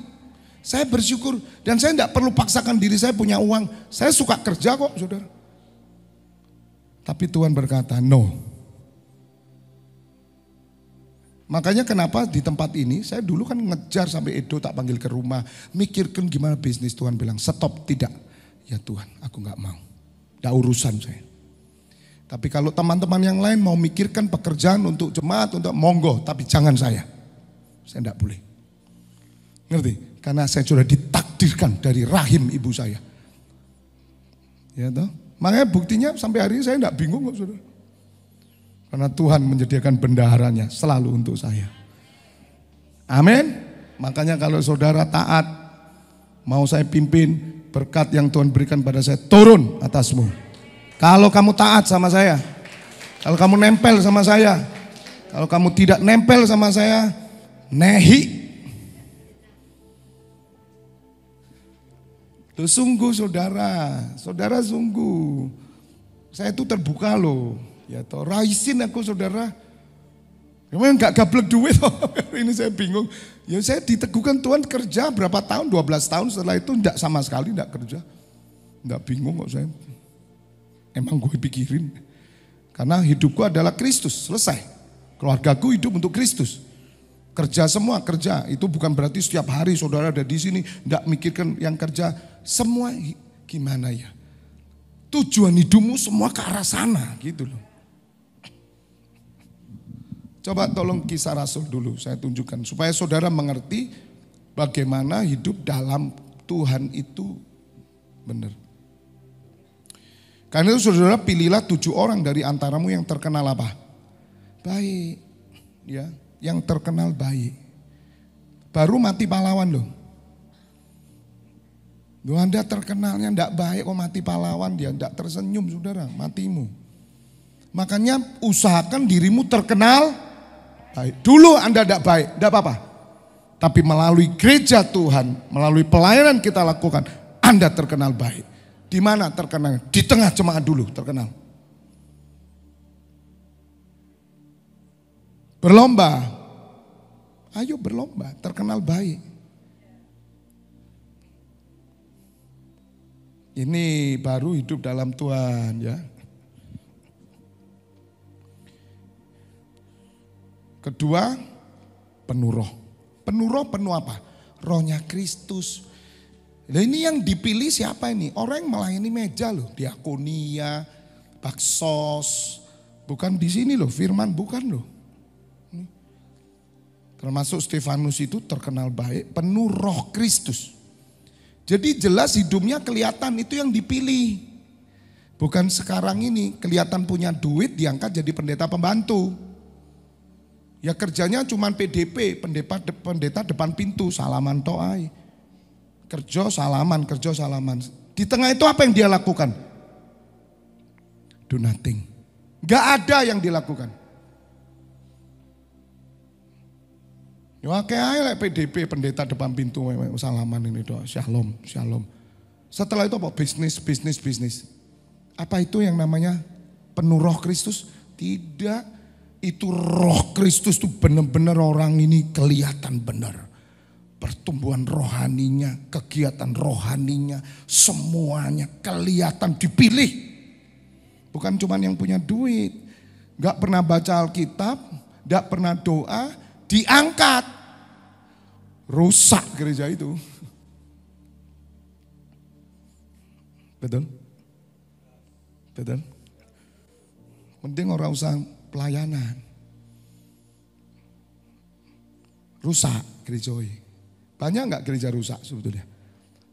saya bersyukur dan saya tidak perlu paksakan diri saya punya uang. Saya suka kerja kok saudara. Tapi Tuhan berkata no. Makanya kenapa di tempat ini saya dulu kan ngejar sampai Edo tak panggil ke rumah. Mikirkan gimana bisnis, Tuhan bilang stop, tidak. Ya Tuhan aku gak mau. Tidak urusan saya. Tapi kalau teman-teman yang lain mau mikirkan pekerjaan untuk jemaat, untuk monggo. Tapi jangan saya. Saya tidak boleh. Ngerti? Karena saya sudah ditakdirkan dari rahim ibu saya. Ya toh? Makanya buktinya sampai hari ini saya tidak bingung kok saudara. Karena Tuhan menyediakan bendaharanya selalu untuk saya. Amin. Makanya kalau saudara taat, mau saya pimpin, berkat yang Tuhan berikan pada saya turun atasmu. Kalau kamu taat sama saya, kalau kamu nempel sama saya, kalau kamu tidak nempel sama saya, nehi. Tuh sungguh saudara sungguh. Saya itu terbuka loh. Ya toh, raisin aku saudara. Memang gak gablek duit. Ini saya bingung. Ya saya diteguhkan Tuhan kerja berapa tahun, 12 tahun setelah itu enggak sama sekali enggak kerja. Enggak bingung kok saya. Emang gue pikirin. Karena hidupku adalah Kristus, selesai. Keluargaku hidup untuk Kristus. Kerja semua, kerja. Itu bukan berarti setiap hari saudara ada di sini, enggak mikirkan yang kerja. Semua gimana ya? Tujuan hidupmu semua ke arah sana gitu loh. Coba tolong Kisah Rasul dulu saya tunjukkan. Supaya saudara mengerti bagaimana hidup dalam Tuhan itu benar. Karena itu saudara pilihlah 7 orang dari antaramu yang terkenal apa? Baik. Ya, yang terkenal baik. Baru mati pahlawan loh. Loh Anda terkenalnya enggak baik kok mati pahlawan, dia enggak tersenyum saudara, matimu. Makanya usahakan dirimu terkenal baik. Dulu Anda enggak baik, enggak apa-apa. Tapi melalui gereja Tuhan, melalui pelayanan kita lakukan, Anda terkenal baik. Di mana terkenal? Di tengah jemaat dulu terkenal. Berlomba. Ayo berlomba, terkenal baik. Ini baru hidup dalam Tuhan ya. Kedua, penuh roh. Penuh roh, penuh apa? Rohnya Kristus. Nah ini yang dipilih siapa ini? Orang yang melayani meja loh, diakonia, baksos. Bukan di sini loh, firman bukan loh. Termasuk Stefanus itu terkenal baik, penuh roh Kristus. Jadi jelas hidupnya kelihatan itu yang dipilih. Bukan sekarang ini kelihatan punya duit diangkat jadi pendeta pembantu. Ya kerjanya cuma PDP, pendeta depan pintu, salaman to'ai. Kerja salaman. Di tengah itu apa yang dia lakukan? Do nothing. Gak ada yang dilakukan. Ya kayak PDP pendeta depan pintu salaman ini doa shalom. Setelah itu apa? Bisnis. Apa itu yang namanya penuh roh Kristus? Tidak. Itu roh Kristus tuh benar-benar orang ini kelihatan benar. Pertumbuhan rohaninya, kegiatan rohaninya, semuanya kelihatan dipilih. Bukan cuma yang punya duit, gak pernah baca Alkitab, gak pernah doa, diangkat. Rusak gereja itu. Betul? Penting orang usah pelayanan. Rusak gereja ini. Banyak enggak gereja rusak sebetulnya?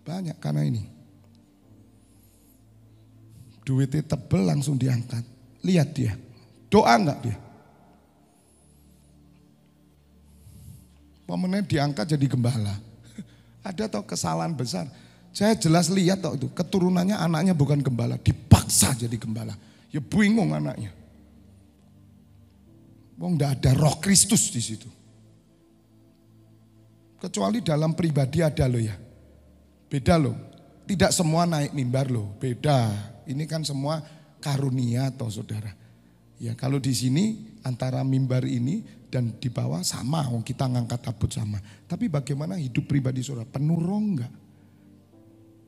Banyak karena ini. Duitnya tebel langsung diangkat. Lihat dia. Doa enggak dia? Momennya diangkat jadi gembala. Ada tau kesalahan besar. Saya jelas lihat tau itu. Keturunannya anaknya bukan gembala. Dipaksa jadi gembala. Ya bingung anaknya. Wong enggak ada roh Kristus di situ. Kecuali dalam pribadi ada loh ya. Beda loh. Tidak semua naik mimbar loh. Beda. Ini kan semua karunia toh saudara. Ya kalau di sini antara mimbar ini dan di bawah sama. Kita ngangkat tabut sama. Tapi bagaimana hidup pribadi saudara? Penuh roh enggak?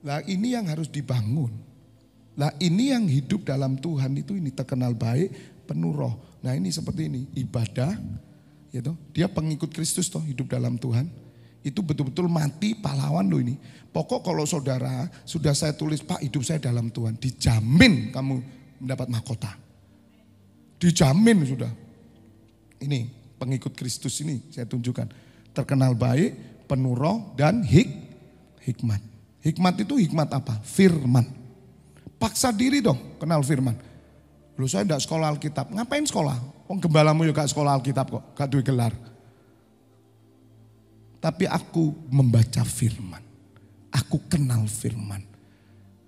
Lah ini yang harus dibangun. Lah ini yang hidup dalam Tuhan itu ini terkenal baik, penuh roh. Nah ini seperti ini. Ibadah. Gitu. Dia pengikut Kristus toh hidup dalam Tuhan. Itu betul-betul mati pahlawan loh ini. Pokok kalau saudara sudah saya tulis Pak hidup saya dalam Tuhan. Dijamin kamu mendapat mahkota. Dijamin sudah. Ini pengikut Kristus ini saya tunjukkan. Terkenal baik, penuh roh dan hikmat. Hikmat itu hikmat apa? Firman. Paksa diri dong kenal firman. Loh saya enggak sekolah Alkitab. Ngapain sekolah? Gembalamu juga sekolah Alkitab kok. Gak duit gelar. Tapi aku membaca firman. Aku kenal firman.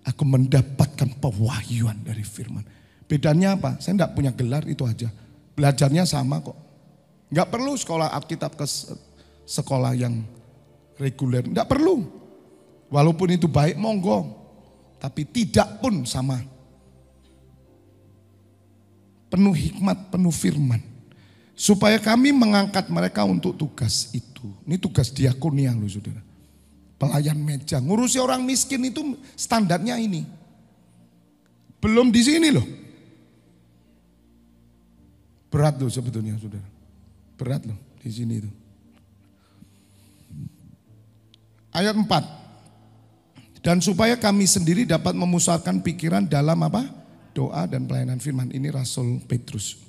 Aku mendapatkan pewahyuan dari firman. Bedanya apa? Saya enggak punya gelar itu aja. Belajarnya sama kok. Enggak perlu sekolah Alkitab ke sekolah yang reguler. Enggak perlu. Walaupun itu baik monggo. Tapi tidak pun sama. Penuh hikmat, penuh firman. Supaya kami mengangkat mereka untuk tugas itu. Ini tugas diakonia loh saudara. Pelayan meja, ngurusi orang miskin itu standarnya ini. Belum di sini loh. Berat loh sebetulnya saudara. Berat loh di sini itu. Ayat 4. Dan supaya kami sendiri dapat memusatkan pikiran dalam apa? Doa dan pelayanan firman. Ini Rasul Petrus.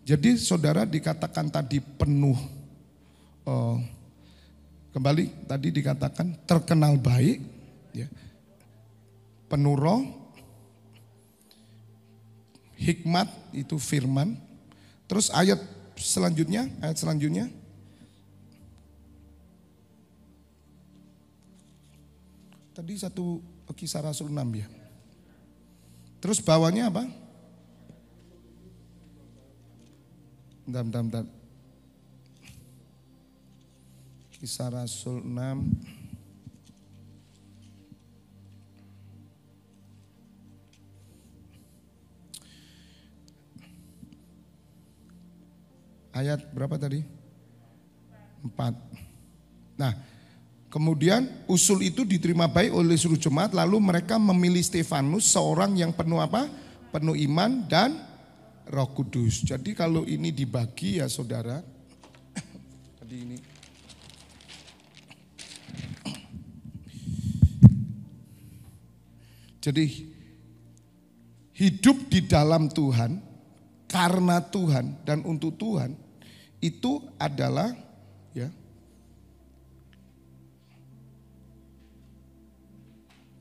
Jadi saudara dikatakan tadi penuh. Kembali tadi dikatakan terkenal baik. Ya, penuh roh. Hikmat itu firman. Terus ayat selanjutnya. Tadi satu Kisah Rasul 6 ya. Terus bawahnya apa? Bentar. Kisah Rasul 6. Ayat berapa tadi? 4. Nah, kemudian usul itu diterima baik oleh seluruh jemaat, lalu mereka memilih Stefanus, seorang yang penuh apa? Penuh iman dan Roh Kudus. Jadi kalau ini dibagi ya saudara, tadi ini. Jadi hidup di dalam Tuhan, karena Tuhan dan untuk Tuhan itu adalah ya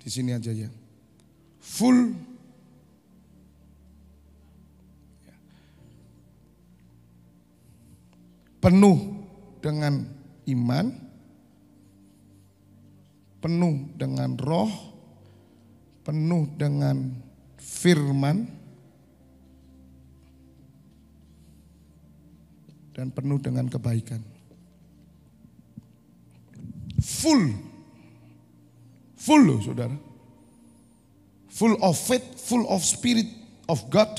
di sini aja ya. Full penuh dengan iman, penuh dengan roh, penuh dengan firman, dan penuh dengan kebaikan. Full loh saudara. Full of faith, full of spirit of God,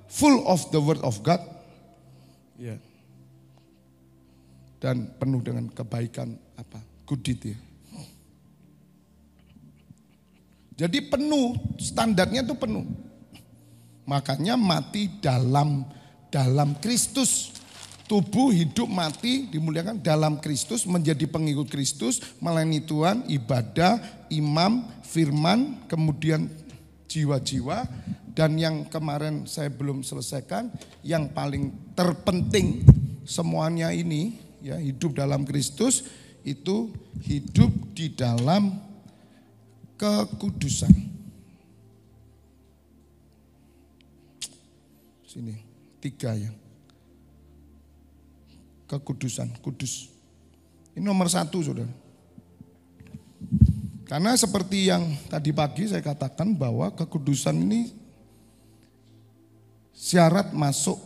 full of the word of God. Ya. Dan penuh dengan kebaikan apa? Good deed ya. Jadi penuh, standarnya itu penuh. Makanya mati dalam Kristus. Tubuh, hidup, mati, dimuliakan dalam Kristus, menjadi pengikut Kristus, melayani Tuhan, ibadah, imam, firman, kemudian jiwa-jiwa. Dan yang kemarin saya belum selesaikan, yang paling terpenting semuanya ini, ya hidup dalam Kristus, itu hidup di dalam kekudusan. Sini, 3 ya. Kekudusan, kudus. Ini nomor 1 saudara. Karena seperti yang tadi pagi saya katakan bahwa kekudusan ini syarat masuk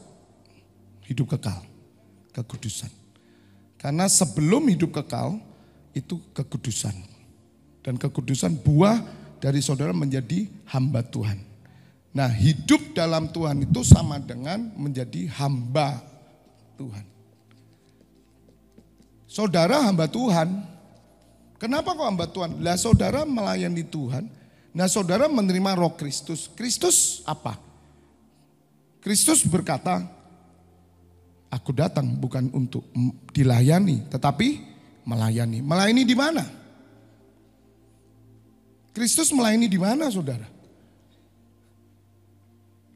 hidup kekal. Kekudusan. Karena sebelum hidup kekal itu kekudusan. Dan kekudusan buah dari saudara menjadi hamba Tuhan. Nah, hidup dalam Tuhan itu sama dengan menjadi hamba Tuhan. Saudara hamba Tuhan. Kenapa kok hamba Tuhan? Lah saudara melayani Tuhan. Nah saudara menerima roh Kristus. Kristus apa? Kristus berkata, aku datang bukan untuk dilayani, tetapi melayani. Melayani di mana? Kristus melayani di mana saudara?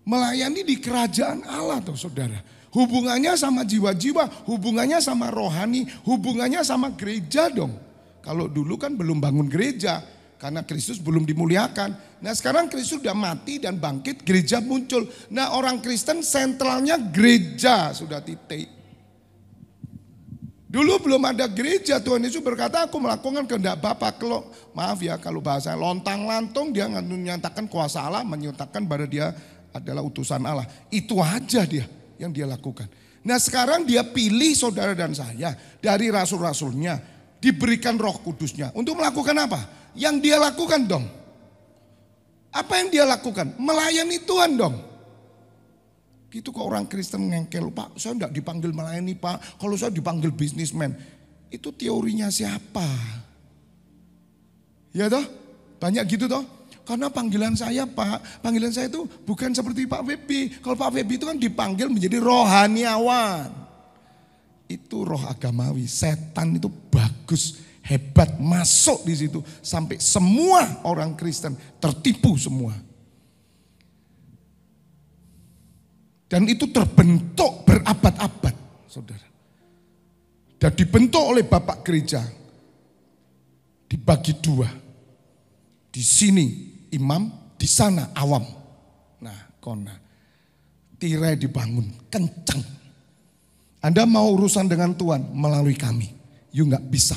Melayani di kerajaan Allah tuh saudara. Hubungannya sama jiwa-jiwa, hubungannya sama rohani, hubungannya sama gereja dong. Kalau dulu kan belum bangun gereja, karena Kristus belum dimuliakan. Nah sekarang Kristus sudah mati dan bangkit, gereja muncul. Nah orang Kristen sentralnya gereja, sudah titik. Dulu belum ada gereja, Tuhan Yesus berkata aku melakukan kehendak Bapa. Kalau maaf ya kalau bahasa lontang-lantung dia menyatakan kuasa Allah, menyatakan bahwa dia adalah utusan Allah. Itu aja dia yang dia lakukan. Nah sekarang dia pilih saudara dan saya dari rasul-rasulnya, diberikan roh kudusnya untuk melakukan apa? Yang dia lakukan dong. Apa yang dia lakukan? Melayani Tuhan dong. Gitu kok orang Kristen ngengkel, Pak saya enggak dipanggil melayani Pak, kalau saya dipanggil bisnismen. Itu teorinya siapa? Ya toh? Banyak gitu toh? Karena panggilan saya Pak, panggilan saya itu bukan seperti Pak Febi. Kalau Pak Febi itu kan dipanggil menjadi rohaniawan. Itu roh agamawi, setan itu bagus, hebat masuk di situ. Sampai semua orang Kristen tertipu semua. Dan itu terbentuk berabad-abad, saudara. Dan dibentuk oleh Bapak Gereja. Dibagi dua. Di sini imam, di sana awam. Nah, kona. Tirai dibangun, kencang. Anda mau urusan dengan Tuhan melalui kami. You nggak bisa.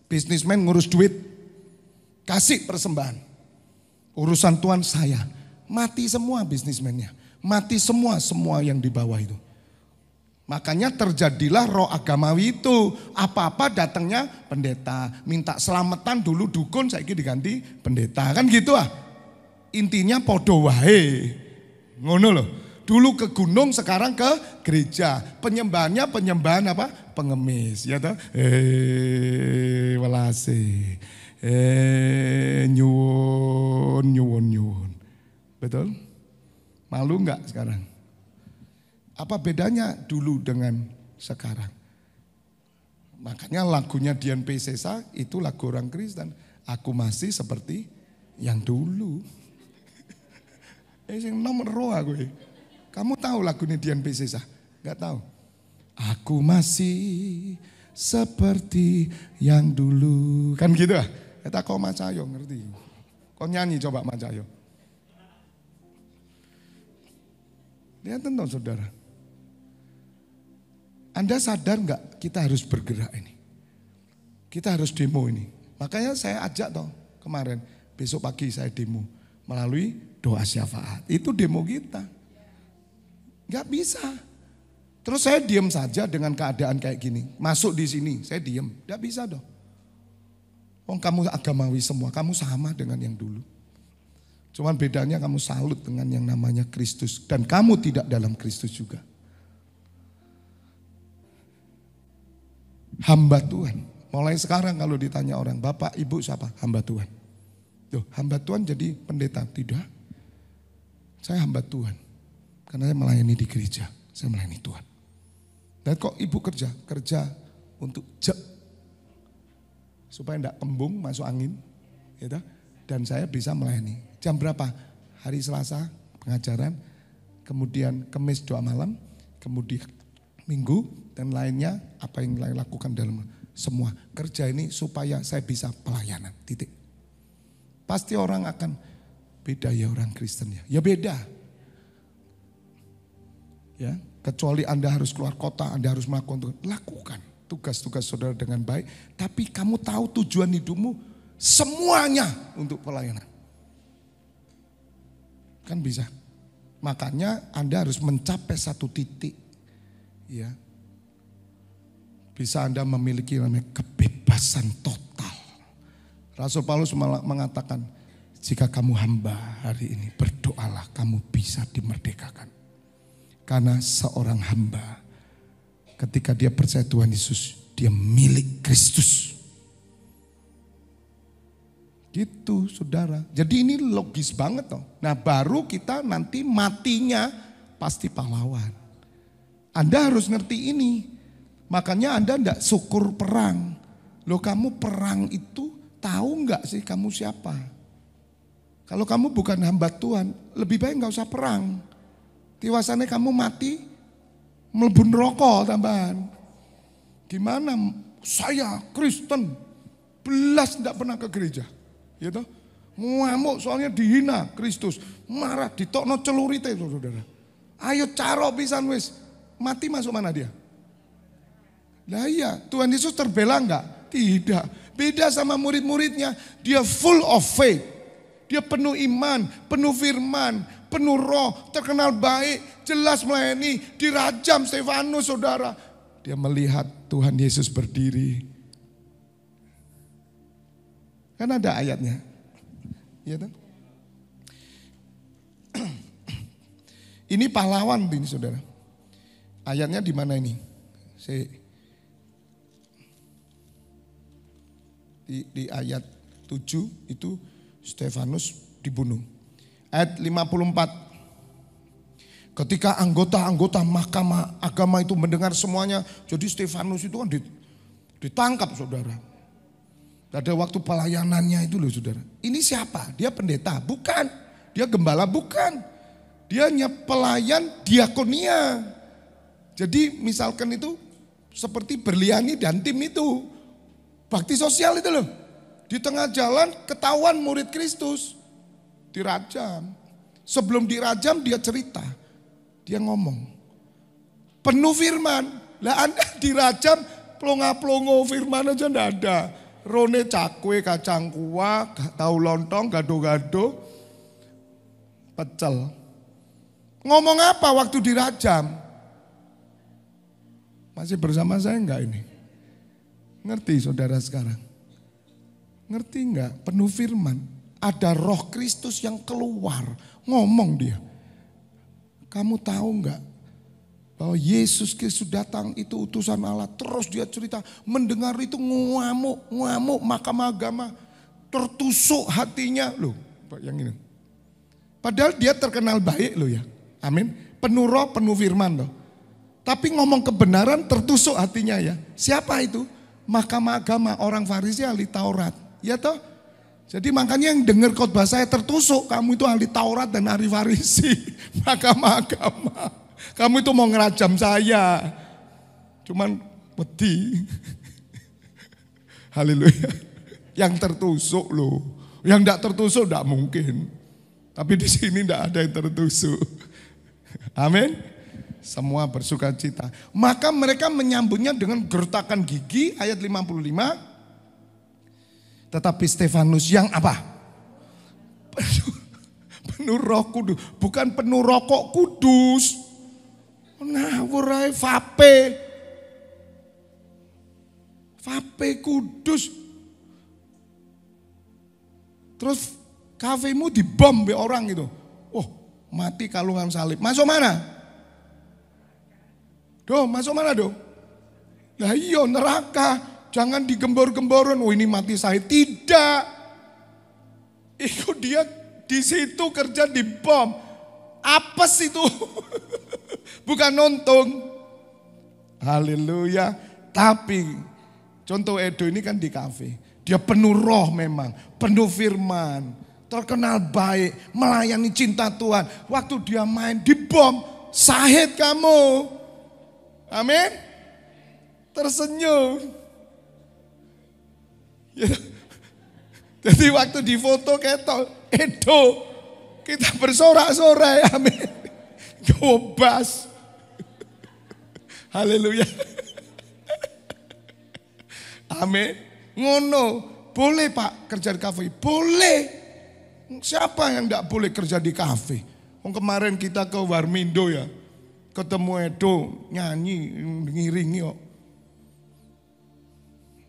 Bisnismen ngurus duit, kasih persembahan. Urusan Tuhan saya. Mati semua bisnismennya. Mati semua yang di bawah itu. Makanya terjadilah roh agamawi itu. Apa-apa datangnya pendeta. Minta selamatan dulu dukun, saya diganti pendeta. Kan gitu ah. Intinya podo wae. Ngono loh. Dulu ke gunung, sekarang ke gereja. Penyembahan apa? Pengemis. Ya toh? Welase. Nyuwun. Betul? Malu enggak sekarang? Apa bedanya dulu dengan sekarang? Makanya lagunya Dian Piscesa itu lagu orang Kristen. Aku masih seperti yang dulu. Yang nomor roh aku. Kamu tahu lagunya Dian Piscesa? Enggak tahu. Aku masih seperti yang dulu. Kan gitu ah? Kita kau macayo ngerti. Kau nyanyi coba macayo. Lihat tentu saudara. Anda sadar nggak kita harus bergerak ini? Kita harus demo ini. Makanya saya ajak toh kemarin, besok pagi saya demo melalui doa syafaat. Itu demo kita. Nggak bisa. Terus saya diam saja dengan keadaan kayak gini. Masuk di sini, saya diam. Nggak bisa dong. Oh, kamu agamawi semua, kamu sama dengan yang dulu. Cuman bedanya kamu salut dengan yang namanya Kristus. Dan kamu tidak dalam Kristus juga. Hamba Tuhan. Mulai sekarang kalau ditanya orang, Bapak, Ibu siapa? Hamba Tuhan. Loh, hamba Tuhan jadi pendeta? Tidak. Saya hamba Tuhan. Karena saya melayani di gereja. Saya melayani Tuhan. Dan kok Ibu kerja? Kerja untuk supaya tidak kembung, masuk angin. Gitu. Dan saya bisa melayani. Jam berapa? Hari Selasa pengajaran. Kemudian Kamis doa malam. Kemudian Minggu dan lainnya apa yang saya lakukan dalam semua kerja ini supaya saya bisa pelayanan, titik. Pasti orang akan beda ya orang Kristen ya. Ya beda. Ya, kecuali Anda harus keluar kota, Anda harus melakukan lakukan tugas-tugas saudara dengan baik, tapi kamu tahu tujuan hidupmu semuanya untuk pelayanan. Kan bisa. Makanya Anda harus mencapai satu titik. Ya, bisa Anda memiliki namanya kebebasan total. Rasul Paulus mengatakan, jika kamu hamba hari ini berdoalah kamu bisa dimerdekakan. Karena seorang hamba ketika dia percaya Tuhan Yesus, dia milik Kristus. Gitu saudara. Jadi ini logis banget toh. Nah baru kita nanti matinya pasti pahlawan. Anda harus ngerti ini. Makanya Anda enggak syukur perang. Loh kamu perang itu tahu enggak sih kamu siapa? Kalau kamu bukan hamba Tuhan, lebih baik enggak usah perang. Tiwasannya kamu mati, mlebu neraka tambahan. Gimana? Saya Kristen, belas enggak pernah ke gereja. Gitu. Ngamuk soalnya dihina Kristus. Marah, ditokno celurite saudara. Ayo caro pisan wis. Mati masuk mana dia? Lah iya, Tuhan Yesus terbela enggak? Tidak. Beda sama murid-muridnya. Dia full of faith. Dia penuh iman, penuh firman, penuh roh, terkenal baik, jelas melayani, dirajam Stefanus saudara. Dia melihat Tuhan Yesus berdiri. Kan ada ayatnya. Iya kan? Ini pahlawan ini saudara. Ayatnya di mana ini? Di ayat 7 itu Stefanus dibunuh. Ayat 54. Ketika anggota-anggota mahkamah agama itu mendengar semuanya, jadi Stefanus itu kan ditangkap saudara. Pada waktu pelayanannya itu loh saudara. Ini siapa? Dia pendeta? Bukan. Dia gembala? Bukan. Dia hanya pelayan diakonia. Jadi misalkan itu seperti Berliani dan tim itu. Bakti sosial itu loh. Di tengah jalan ketahuan murid Kristus. Dirajam. Sebelum dirajam dia cerita. Dia ngomong. Penuh firman. Lah Anda dirajam plonga-plongo firman aja enggak ada. Rone cakwe, kacang kuah, tahu lontong, gado-gado, pecel. Ngomong apa waktu dirajam? Masih bersama saya enggak ini? Ngerti saudara sekarang? Ngerti enggak? Penuh firman. Ada roh Kristus yang keluar. Ngomong dia. Kamu tahu enggak? Bahwa Yesus Kristus datang itu utusan Allah. Terus dia cerita, mendengar itu ngamuk mahkamah agama. Tertusuk hatinya. Loh, yang ini. Padahal dia terkenal baik loh ya. Amin. Penuh roh, penuh firman loh. Tapi ngomong kebenaran tertusuk hatinya ya. Siapa itu? Mahkamah agama, orang Farisi ahli Taurat. Ya toh? Jadi makanya yang dengar khotbah saya tertusuk. Kamu itu ahli Taurat dan ahli Farisi. Mahkamah agama. Kamu itu mau ngerajam saya. Cuman wedi. Haleluya. Yang tertusuk loh. Yang enggak tertusuk enggak mungkin. Tapi di sini enggak ada yang tertusuk. Amin. Semua bersuka cita. Maka mereka menyambutnya dengan gertakan gigi ayat 55. Tetapi Stefanus yang apa? Penuh Roh Kudus, bukan penuh rokok kudus. Ngawur ae vape kudus. Terus kafemu dibom be orang gitu. Oh, mati kalungan salib. Masuk mana? Masuk mana do? Lah iya neraka. Jangan digembor-gemboran. Oh ini mati saya. Tidak. Itu dia di situ kerja di bom. Apes itu. Bukan nonton. Haleluya. Tapi contoh Edo ini kan di kafe. Dia penuh roh memang. Penuh firman. Terkenal baik. Melayani cinta Tuhan. Waktu dia main di bom. Sahid kamu. Amin. Tersenyum. Ya. Jadi waktu di foto ketok. Edo. Kita bersorak-sorai. Amin. Gobas. Haleluya. Amin. Ngono. Boleh Pak kerja di kafe? Boleh. Siapa yang enggak boleh kerja di kafe? Kemarin kita ke Warmindo ya. Ketemu Edo nyanyi ngiringi kok.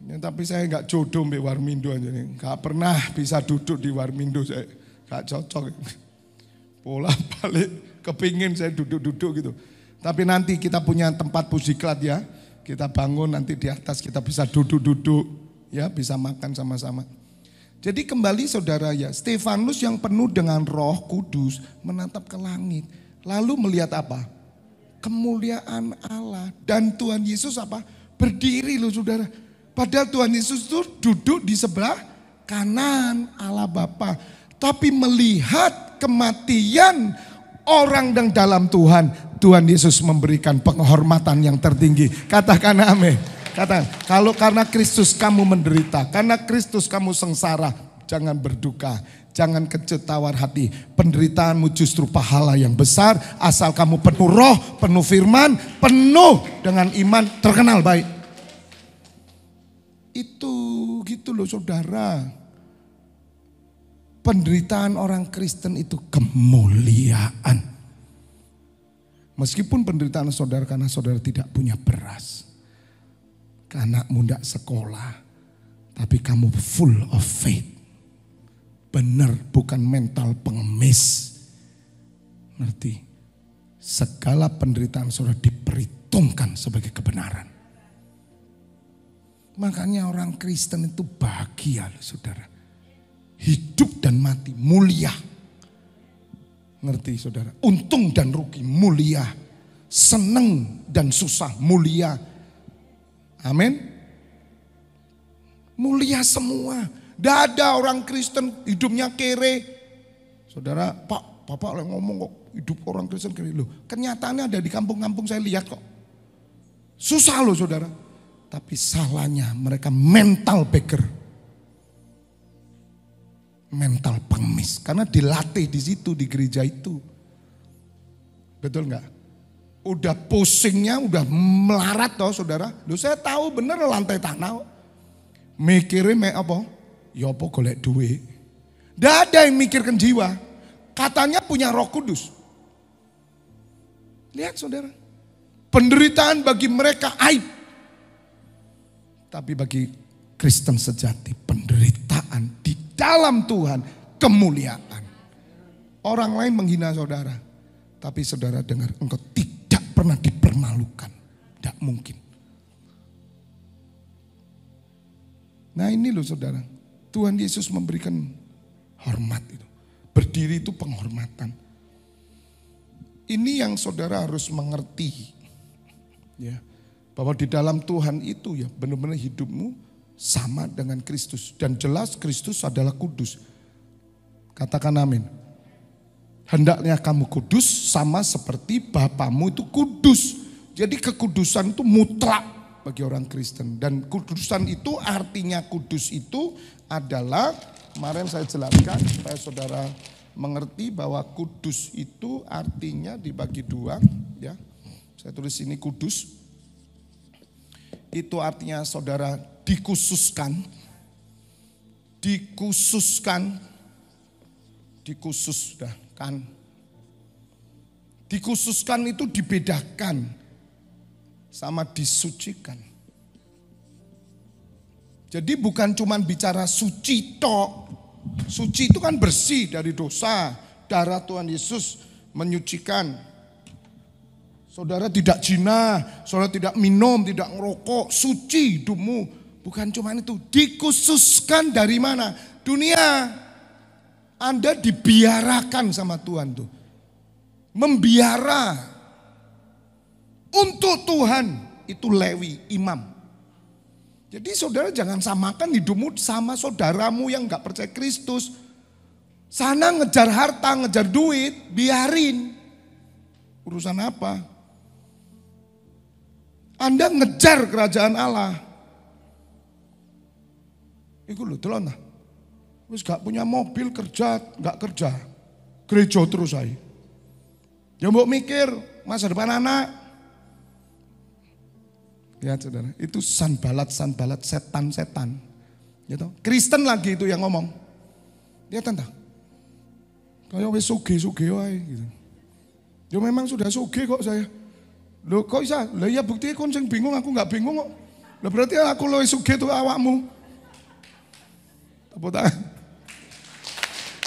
Ya, tapi saya enggak jodoh di Warmindo aja. Enggak pernah bisa duduk di Warmindo saya. Enggak cocok. Bola balik kepingin saya duduk-duduk gitu. Tapi nanti kita punya tempat pusiklat ya. Kita bangun nanti di atas kita bisa duduk-duduk. Ya bisa makan sama-sama. Jadi kembali saudara ya. Stefanus yang penuh dengan Roh Kudus menatap ke langit. Lalu melihat apa? Kemuliaan Allah. Dan Tuhan Yesus apa? Berdiri loh saudara. Padahal Tuhan Yesus itu duduk di sebelah kanan Allah Bapa. Tapi melihat kematian orang yang dalam Tuhan. Tuhan Yesus memberikan penghormatan yang tertinggi. Katakan amin. Katakan, kalau karena Kristus kamu menderita. Karena Kristus kamu sengsara. Jangan berduka. Jangan kecut tawar hati. Penderitaanmu justru pahala yang besar. Asal kamu penuh roh, penuh firman, penuh dengan iman, terkenal baik. Itu gitu loh saudara. Penderitaan orang Kristen itu kemuliaan. Meskipun penderitaan saudara karena saudara tidak punya beras. Karena anakmu tidak sekolah. Tapi kamu full of faith. Benar, bukan mental pengemis. Ngerti? Segala penderitaan saudara diperhitungkan sebagai kebenaran. Makanya orang Kristen itu bahagia saudara. hidup dan mati mulia. Ngerti saudara? Untung dan rugi mulia. Seneng dan susah mulia. Amin. Mulia semua. Tidak ada orang Kristen hidupnya kere. Saudara, Bapak ngomong kok hidup orang Kristen kere. Loh, kenyataannya ada di kampung-kampung saya lihat kok. Susah loh saudara. Tapi salahnya mereka mental beggar. Mental pengemis. Karena dilatih di situ, di gereja itu. Betul nggak? Udah pusingnya, udah melarat toh saudara. Loh saya tahu bener lantai tanah. Mikirin apa? Ya apa golek duit. Nggak ada yang mikirkan jiwa. Katanya punya Roh Kudus. Lihat saudara. Penderitaan bagi mereka aib. Tapi bagi Kristen sejati penderitaan di dalam Tuhan kemuliaan. Orang lain menghina saudara. Tapi saudara dengar, engkau tidak pernah dipermalukan. Tidak mungkin. Nah ini loh saudara. Tuhan Yesus memberikan hormat itu. Berdiri itu penghormatan. Ini yang saudara harus mengerti. Ya, bahwa di dalam Tuhan itu ya benar-benar hidupmu sama dengan Kristus. Dan jelas Kristus adalah kudus. Katakan amin. Hendaknya kamu kudus sama seperti Bapamu itu kudus. Jadi kekudusan itu mutlak bagi orang Kristen. Dan kudusan itu artinya kudus itu adalah, kemarin saya jelaskan supaya saudara mengerti bahwa kudus itu artinya dibagi dua. Ya, saya tulis ini kudus. Itu artinya saudara dikhususkan. Dikhususkan itu dibedakan sama disucikan. Jadi bukan cuma bicara suci tok. Suci itu kan bersih dari dosa. Darah Tuhan Yesus menyucikan. Saudara tidak zina, saudara tidak minum, tidak ngerokok, suci hidupmu. Bukan cuma itu, dikhususkan dari mana? Dunia. Anda dibiarakan sama Tuhan tuh. Membiara. Untuk Tuhan, itu Lewi, imam. Jadi saudara jangan samakan hidupmu sama saudaramu yang gak percaya Kristus. Sana ngejar harta, ngejar duit, biarin. Urusan apa? Anda ngejar kerajaan Allah. Iku lho delon. Wis gak punya mobil kerja, gak kerja. Gereja terus aja. Ya mbok mikir masa depan anak. Lihat saudara, itu sanbalat setan-setan. Gitu. Kristen lagi itu yang ngomong. Lihat tentang. Kayak wis suge-suge wae gitu. Ya memang sudah suge kok saya. Loh kok bisa? Lah iya buktinya kon sing bingung, aku enggak bingung kok. Lah berarti aku luwih sugih tuh awakmu. Tepuk tangan.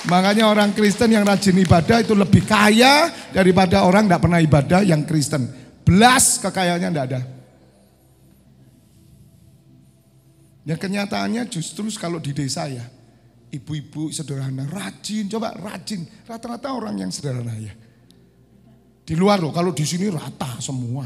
Makanya orang Kristen yang rajin ibadah itu lebih kaya daripada orang enggak pernah ibadah yang Kristen. Belas kekayaannya enggak ada. Yang kenyataannya justru kalau di desa ya, ibu-ibu sederhana rajin, coba rajin. Rata-rata orang yang sederhana ya. Di luar loh, kalau di sini rata semua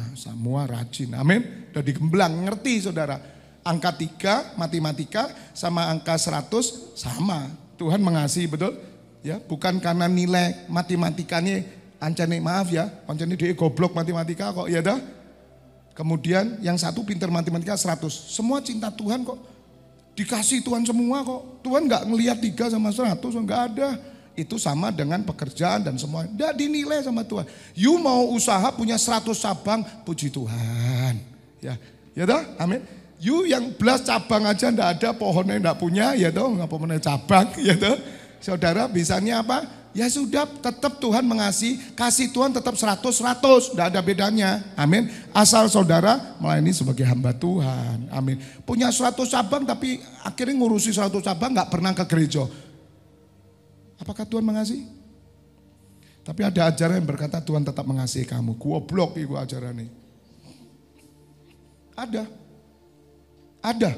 rajin. Amin. Udah digemblang, ngerti saudara. Angka 3 matematika sama angka 100 sama. Tuhan mengasihi betul. Ya, bukan karena nilai matematikanya ancane maaf ya, ancane dia goblok matematika kok ya dah. Kemudian yang satu pintar matematika 100. Semua cinta Tuhan kok. Dikasih Tuhan semua kok. Tuhan gak ngelihat 3 sama 100, gak ada. Itu sama dengan pekerjaan dan semua. Gak dinilai sama Tuhan. You mau usaha punya 100 cabang, puji Tuhan. Ya toh, amin. You yang 11 cabang aja ndak ada, pohonnya ndak punya, ya toh, ngapa punya cabang, ya toh. Saudara bisanya apa? Ya sudah, tetap Tuhan mengasihi, kasih Tuhan tetap 100, ndak ada bedanya. Amin. Asal saudara melayani sebagai hamba Tuhan. Amin. Punya 100 cabang tapi akhirnya ngurusi 100 cabang nggak pernah ke gereja. Apakah Tuhan mengasihi? Tapi ada ajaran yang berkata Tuhan tetap mengasihi kamu. Goblok itu ajarannya. Ada.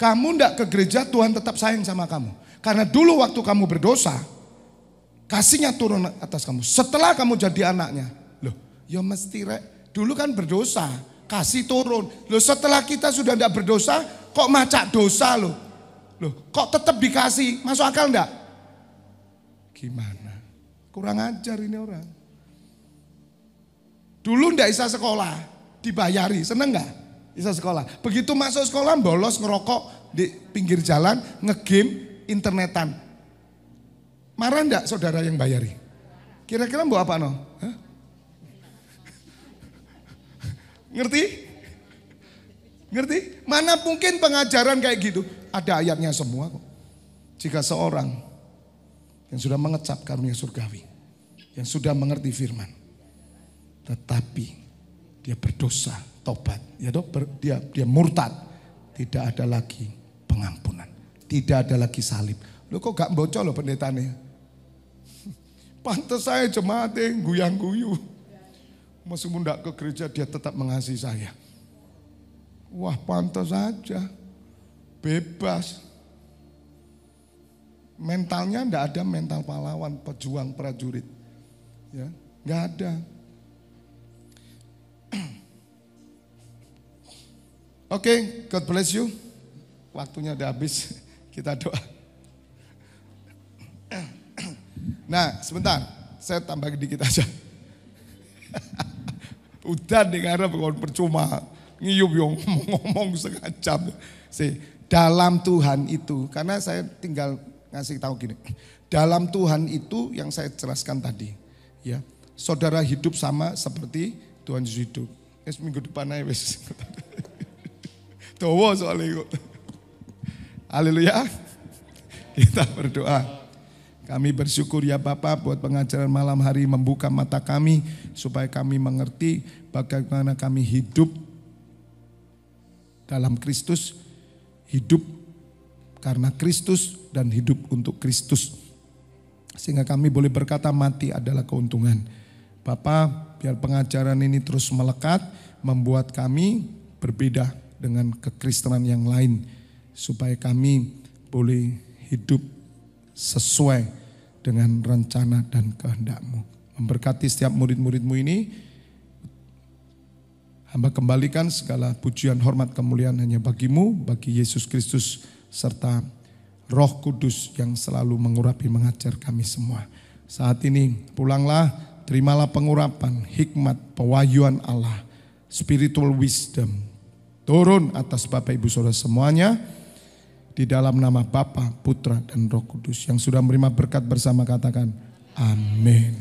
Kamu ndak ke gereja, Tuhan tetap sayang sama kamu. Karena dulu waktu kamu berdosa, kasihnya turun atas kamu. Setelah kamu jadi anaknya, loh ya mesti dulu kan berdosa, kasih turun. Loh setelah kita sudah tidak berdosa, kok macak dosa loh. Loh kok tetap dikasih, masuk akal enggak? Gimana? Kurang ajar ini orang. Dulu enggak bisa sekolah, dibayari, seneng enggak? Bisa sekolah. Begitu masuk sekolah bolos ngerokok di pinggir jalan, ngegame, internetan. Marah enggak saudara yang bayari? Kira-kira mau apa no? Hah? Ngerti? Ngerti? Mana mungkin pengajaran kayak gitu? Ada ayatnya semua kok. Jika seorang yang sudah mengecap karunia surgawi, yang sudah mengerti firman, tetapi dia berdosa, tobat, ya dok, dia murtad, tidak ada lagi pengampunan, tidak ada lagi salib. Lo kok gak bocor lo pendetanya? Pantes saya jemaatnya guyang-guyu. Meskipun tidak ke gereja dia tetap mengasihi saya. Wah pantas saja, bebas. Mentalnya tidak ada mental pahlawan, pejuang, prajurit. Ya, nggak ada. Oke, God bless you. Waktunya udah habis, kita doa. Nah, sebentar, saya tambah dikit aja. Udah dengar percuma, ngiyup yang ngomong setengah jam. Dalam Tuhan itu, karena saya tinggal ngasih tahu gini. Dalam Tuhan itu yang saya jelaskan tadi, ya. Saudara hidup sama seperti Tuhan Yesus hidup. Minggu depan aja wes. Tawa soalnya. Haleluya. Kita berdoa. Kami bersyukur ya Bapak buat pengajaran malam hari membuka mata kami supaya kami mengerti bagaimana kami hidup dalam Kristus, hidup karena Kristus dan hidup untuk Kristus. Sehingga kami boleh berkata mati adalah keuntungan. Bapak, biar pengajaran ini terus melekat, membuat kami berbeda dengan kekristenan yang lain. Supaya kami boleh hidup sesuai dengan rencana dan kehendak-Mu. Memberkati setiap murid-murid-Mu ini, hamba kembalikan segala pujian, hormat, kemuliaan hanya bagi-Mu, bagi Yesus Kristus, serta Roh Kudus yang selalu mengurapi, mengajar kami semua. Saat ini pulanglah, terimalah pengurapan, hikmat, pewahyuan Allah, spiritual wisdom, turun atas Bapak Ibu Saudara semuanya, di dalam nama Bapa, Putra, dan Roh Kudus. Yang sudah menerima berkat bersama katakan amin.